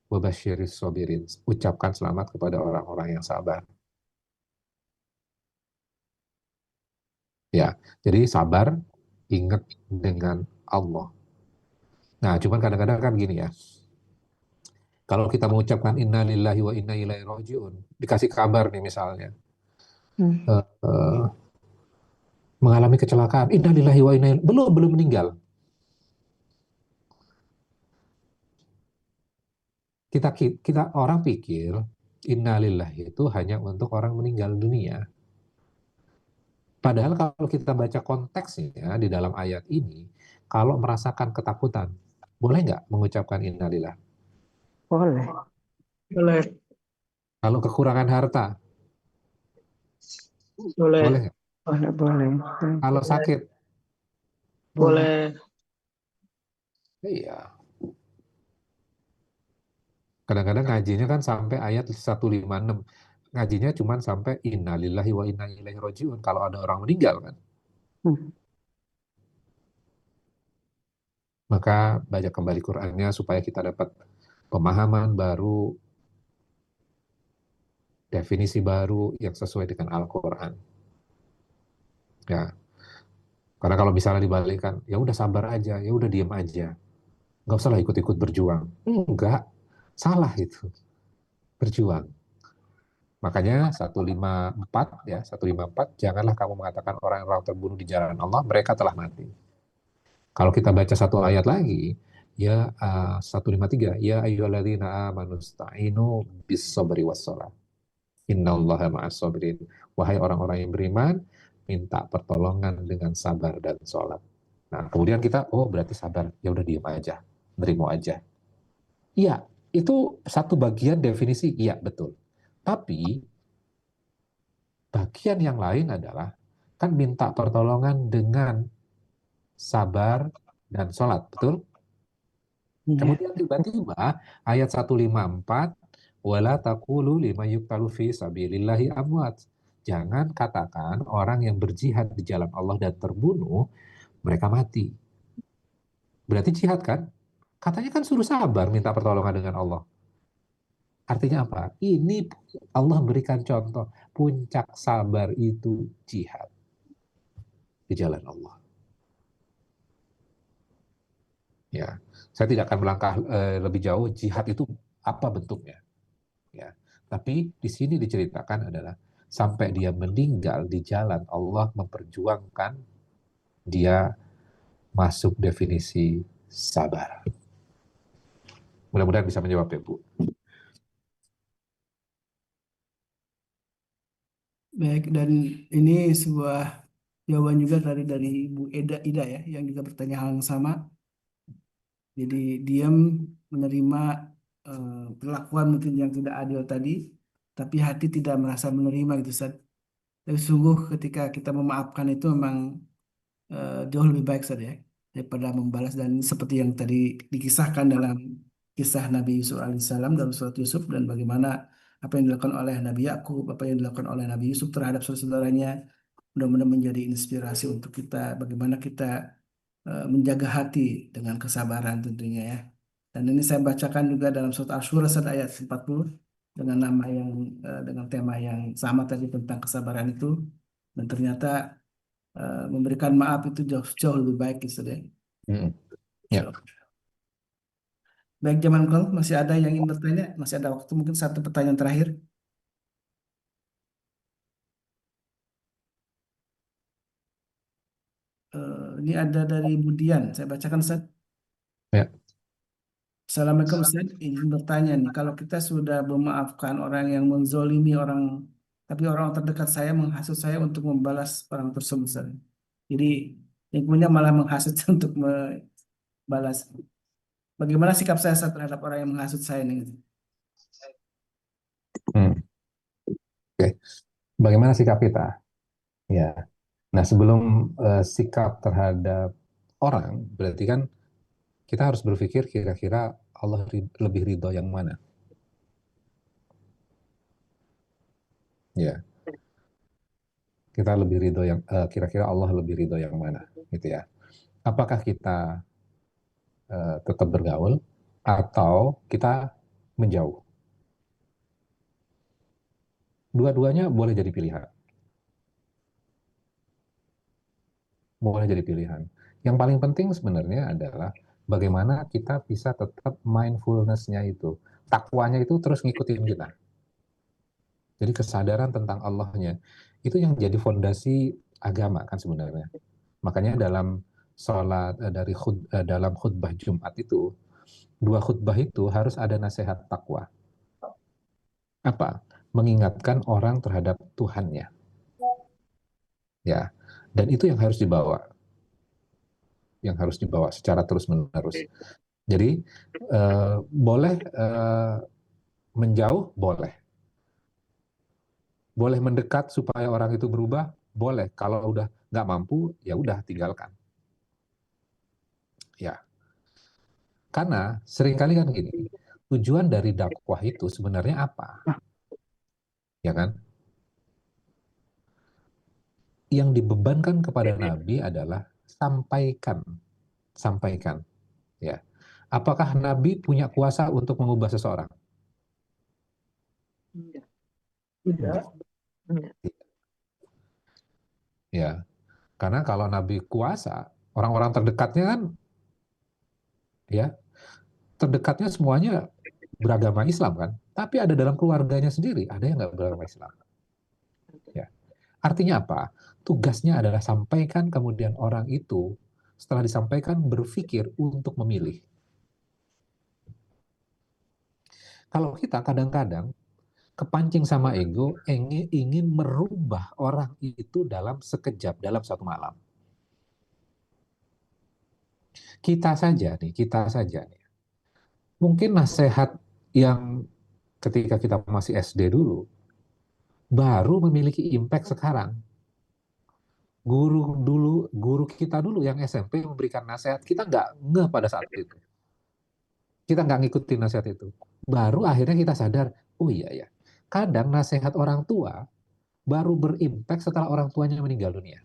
Wabasyiris sobirin. Ucapkan selamat kepada orang-orang yang sabar. Ya, jadi sabar, ingat dengan Allah. Nah, cuman kadang-kadang kan gini ya. Kalau kita mengucapkan inna lillahi wa inna ilaihi rajiun, dikasih kabar nih misalnya, eh, mengalami kecelakaan, inna lillahi wa inna ilaihi, belum meninggal. Kita orang pikir inna lillahi itu hanya untuk orang meninggal dunia. Padahal kalau kita baca konteksnya di dalam ayat ini, kalau merasakan ketakutan, boleh nggak mengucapkan innalillah?
Boleh.
Boleh,
Kalau kekurangan harta, boleh
boleh,
nggak?
Boleh.
Kalau sakit,
boleh.
iya. Kadang-kadang ngajinya kan sampai ayat 156. Ngajinya cuma sampai innalillahi wa inna ilaihi rajiun. Kalau ada orang meninggal kan. Maka baca kembali Qur'annya supaya kita dapat pemahaman baru, definisi baru yang sesuai dengan Al-Quran. Ya, karena kalau misalnya dibalikan, ya udah sabar aja, ya udah diem aja, nggak usah lah ikut-ikut berjuang. Enggak, salah itu, berjuang. Makanya 154 ya, 154, janganlah kamu mengatakan orang-orang terbunuh di jalan Allah, mereka telah mati. Kalau kita baca satu ayat lagi, ya 153, ya ayyuhalladzina amanu sta'inu bis sabri was salat. Innallaha ma'as sabirin. Wahai orang-orang yang beriman, minta pertolongan dengan sabar dan sholat. Nah, kemudian kita, oh berarti sabar, ya udah diem aja, nerimo aja. Iya, itu satu bagian definisi, iya betul. Tapi bagian yang lain adalah kan minta pertolongan dengan sabar dan sholat, betul? Kemudian tiba-tiba ayat 154, wala taqulu lima yuqtalu fi sabilillahi amwat. Jangan katakan orang yang berjihad di jalan Allah dan terbunuh, mereka mati. Berarti jihad kan? Katanya kan suruh sabar, minta pertolongan dengan Allah. Artinya apa? Ini Allah berikan contoh, puncak sabar itu jihad di jalan Allah. Ya, saya tidak akan melangkah lebih jauh. Jihad itu apa bentuknya? Ya, tapi di sini diceritakan adalah sampai dia meninggal di jalan Allah memperjuangkan dia masuk definisi sabar. Mudah-mudahan bisa menjawab ya Bu.
Baik, dan ini sebuah jawaban juga dari Bu Ida ya, yang juga bertanya hal yang sama. Jadi diam menerima perlakuan mungkin yang tidak adil tadi, tapi hati tidak merasa menerima gitu Ustaz. Tapi sungguh ketika kita memaafkan itu memang jauh lebih baik saja ya, daripada membalas, dan seperti yang tadi dikisahkan dalam kisah Nabi Yusuf alaihissalam dalam surat Yusuf, dan bagaimana apa yang dilakukan oleh Nabi Yakub, apa yang dilakukan oleh Nabi Yusuf terhadap saudara-saudaranya, mudah-mudahan menjadi inspirasi untuk kita bagaimana kita menjaga hati dengan kesabaran tentunya ya. Dan ini saya bacakan juga dalam surat Asy-Syura ayat 40 dengan nama yang dengan tema yang sama tadi tentang kesabaran itu, dan ternyata memberikan maaf itu jauh jauh lebih baik gitu deh.
Ya.
Baik, zaman kau masih ada yang ingin bertanya? Masih ada waktu mungkin satu pertanyaan terakhir. Ini ada dari Budian. Saya bacakan Ustaz.
Ya.
Assalamualaikum Ustaz, izin bertanya nih, kalau kita sudah memaafkan orang yang menzolimi orang, tapi orang terdekat saya menghasut saya untuk membalas orang tersebut, Ustaz. Jadi yang punya malah menghasut untuk membalas. Bagaimana sikap saya Ustaz, terhadap orang yang menghasut saya nih?
Hmm. Oke. Bagaimana sikap kita? Ya. Nah, sebelum sikap terhadap orang, berarti kan kita harus berpikir kira-kira Allah lebih ridho yang mana? Ya, kita lebih ridho yang kira-kira Allah lebih ridho yang mana, gitu ya? Apakah kita tetap bergaul atau kita menjauh? Dua-duanya boleh jadi pilihan. Boleh jadi pilihan. Yang paling penting sebenarnya adalah bagaimana kita bisa tetap mindfulness-nya itu, takwanya itu terus ngikutin kita. Jadi kesadaran tentang Allahnya itu yang jadi fondasi agama kan sebenarnya. Makanya dalam sholat dalam khutbah Jumat itu, dua khutbah itu harus ada nasihat takwa. Apa? Mengingatkan orang terhadap Tuhannya. Ya. Dan itu yang harus dibawa secara terus-menerus. Jadi boleh menjauh, boleh mendekat supaya orang itu berubah, boleh. Kalau udah nggak mampu, ya udah tinggalkan. Ya, karena seringkali kan gini, tujuan dari dakwah itu sebenarnya apa? Ya kan? Yang dibebankan kepada Nabi adalah sampaikan. Ya, apakah Nabi punya kuasa untuk mengubah seseorang?
Enggak.
Enggak. Ya, karena kalau Nabi kuasa, orang-orang terdekatnya kan, ya, terdekatnya semuanya beragama Islam kan, tapi ada dalam keluarganya sendiri, ada yang nggak beragama Islam. Ya. Artinya apa? Tugasnya adalah sampaikan, kemudian orang itu setelah disampaikan berpikir untuk memilih. Kalau kita kadang-kadang kepancing sama ego, ingin merubah orang itu dalam sekejap, dalam satu malam. Kita saja nih, mungkin nasihat yang ketika kita masih SD dulu, baru memiliki impact sekarang. Guru kita dulu yang SMP memberikan nasihat, kita nggak ngeh pada saat itu. Kita nggak ngikutin nasihat itu. Baru akhirnya kita sadar, oh iya ya, kadang nasihat orang tua baru berimpact setelah orang tuanya meninggal dunia.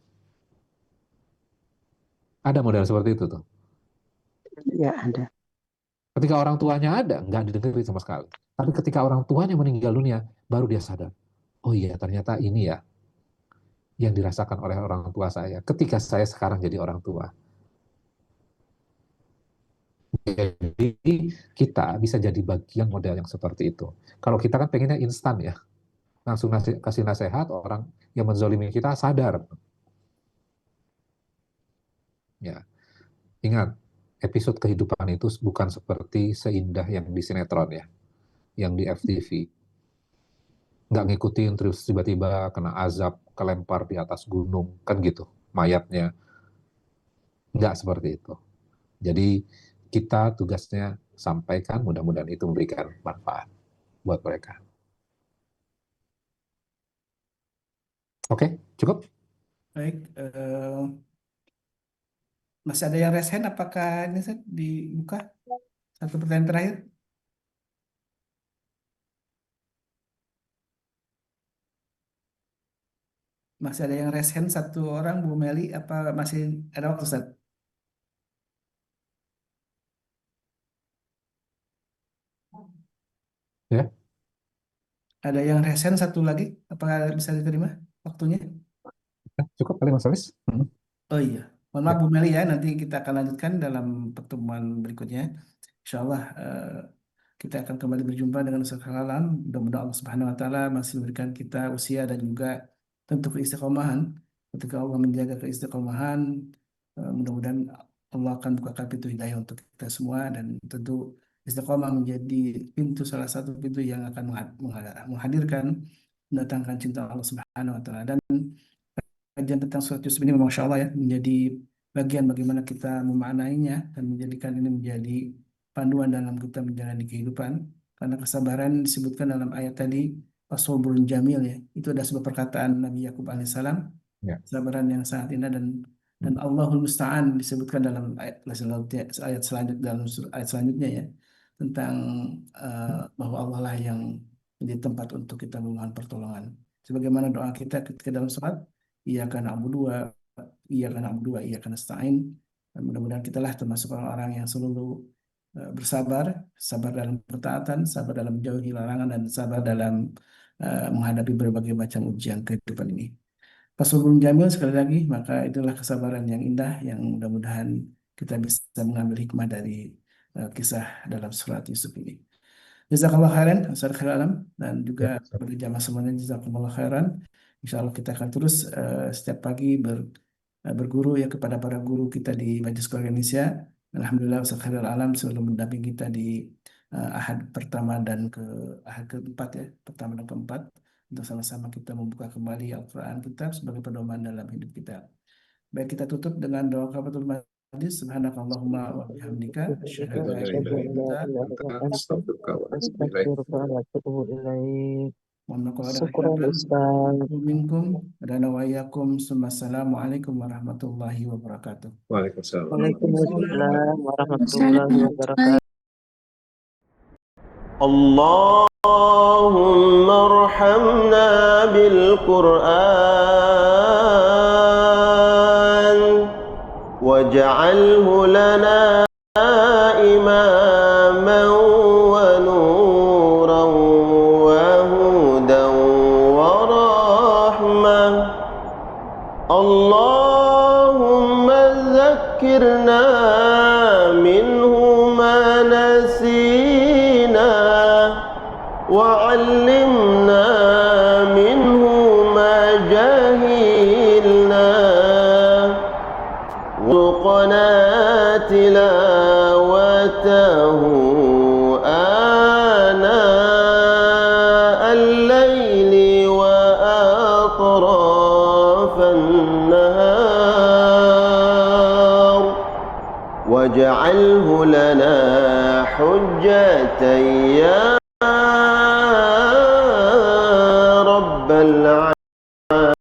Ada model seperti itu tuh.
Ya ada.
Ketika orang tuanya ada, nggak didengerin sama sekali. Tapi ketika orang tuanya meninggal dunia, baru dia sadar, oh iya ternyata ini ya yang dirasakan oleh orang tua saya ketika saya sekarang jadi orang tua. Jadi kita bisa jadi bagian model yang seperti itu. Kalau kita kan pengennya instan ya, langsung kasih nasihat, orang yang menzolimi kita sadar. Ya, ingat, episode kehidupan itu bukan seperti seindah yang di sinetron ya, yang di FTV. Nggak ngikutin terus tiba-tiba kena azab, kelempar di atas gunung, kan gitu, mayatnya. Nggak seperti itu. Jadi kita tugasnya sampaikan, mudah-mudahan itu memberikan manfaat buat mereka. Oke, cukup?
Baik, masih ada yang raise hand, apakah ini Ustaz, dibuka? Satu pertanyaan terakhir. Masih ada yang raise hand satu orang, Bu Meli, apa masih ada waktu Ustaz?
Ya,
Ada yang raise hand satu lagi, apakah bisa diterima waktunya?
cukup kali Mas Alis.
Oh iya, mohon maaf
Ya.
Bu Meli ya, nanti kita akan lanjutkan dalam pertemuan berikutnya. Insya Allah kita akan kembali berjumpa dengan Ustaz Halalan. Mudah-mudahan Allah Subhanahu Wa Taala masih memberikan kita usia dan juga tentu keistiqomahan. Ketika Allah menjaga keistiqomahan, mudah-mudahan Allah akan bukakan pintu hidayah untuk kita semua dan tentu Istiqomah menjadi salah satu pintu yang akan menghadirkan, mendatangkan cinta Allah Subhanahu wa taala. Dan kajian tentang surat Yusuf ini Masya Allah ya, menjadi bagian bagaimana kita memaknainya dan menjadikan ini menjadi panduan dalam kita menjalani kehidupan. Karena kesabaran disebutkan dalam ayat tadi, as-sabrul jamil ya. Itu ada sebuah perkataan Nabi Yakub alaihissalam,
Ya.
kesabaran yang sangat indah, dan Allahul Musta'an disebutkan dalam ayat selanjutnya, ayat selanjutnya ya, tentang bahwa Allah lah yang menjadi tempat untuk kita memohon pertolongan. Sebagaimana doa kita ketika dalam salat, iyyaka na'budu wa iyyaka nasta'in. Dan mudah-mudahan kita lah termasuk orang-orang yang selalu bersabar, sabar dalam ketaatan, sabar dalam menjauhi larangan, dan sabar dalam menghadapi berbagai macam ujian kehidupan ini. Faslun jamil, sekali lagi, maka itulah kesabaran yang indah yang mudah-mudahan kita bisa mengambil hikmah dari kisah dalam surat Yusuf ini. Jazakallah khairan, Ustaz Alam, dan juga bagi jamaah semuanya jazakumullah khairan. Insya Allah kita akan terus setiap pagi berguru ya kepada para guru kita di Majelis Keluarga Indonesia. Alhamdulillah Ustaz Alam selalu mendampingi kita di ahad pertama dan ahad keempat ya, pertama dan keempat, untuk sama-sama kita membuka kembali Al-Quran kita sebagai pedoman dalam hidup kita. Baik, kita tutup dengan doa kafaratul majlis. Subhanakallahumma wa bihamdika asyhadu an la ilaha illa anta
Astaghfiruka wa atubu ilaik.
Astaghfiruka wa atubu ilaik.
mohon maaf kalau ada
Syukran
kesalahan.
Ustaz.
Minkum dan wa iyyakum. Assalamualaikum warahmatullahi wabarakatuh.
Waalaikumsalam.
Waalaikumsalam warahmatullahi wabarakatuh.
اللهم ارحمنا بالقرآن واجعله لنا إماما ونورا وهدى ورحمة. اللهم ذكرنا منه ما نسينا وعلمنا منه ما جهلنا وارزقنا تلاوته آناء الليل وأطراف النهار واجعله لنا حجة يا رب العالمين.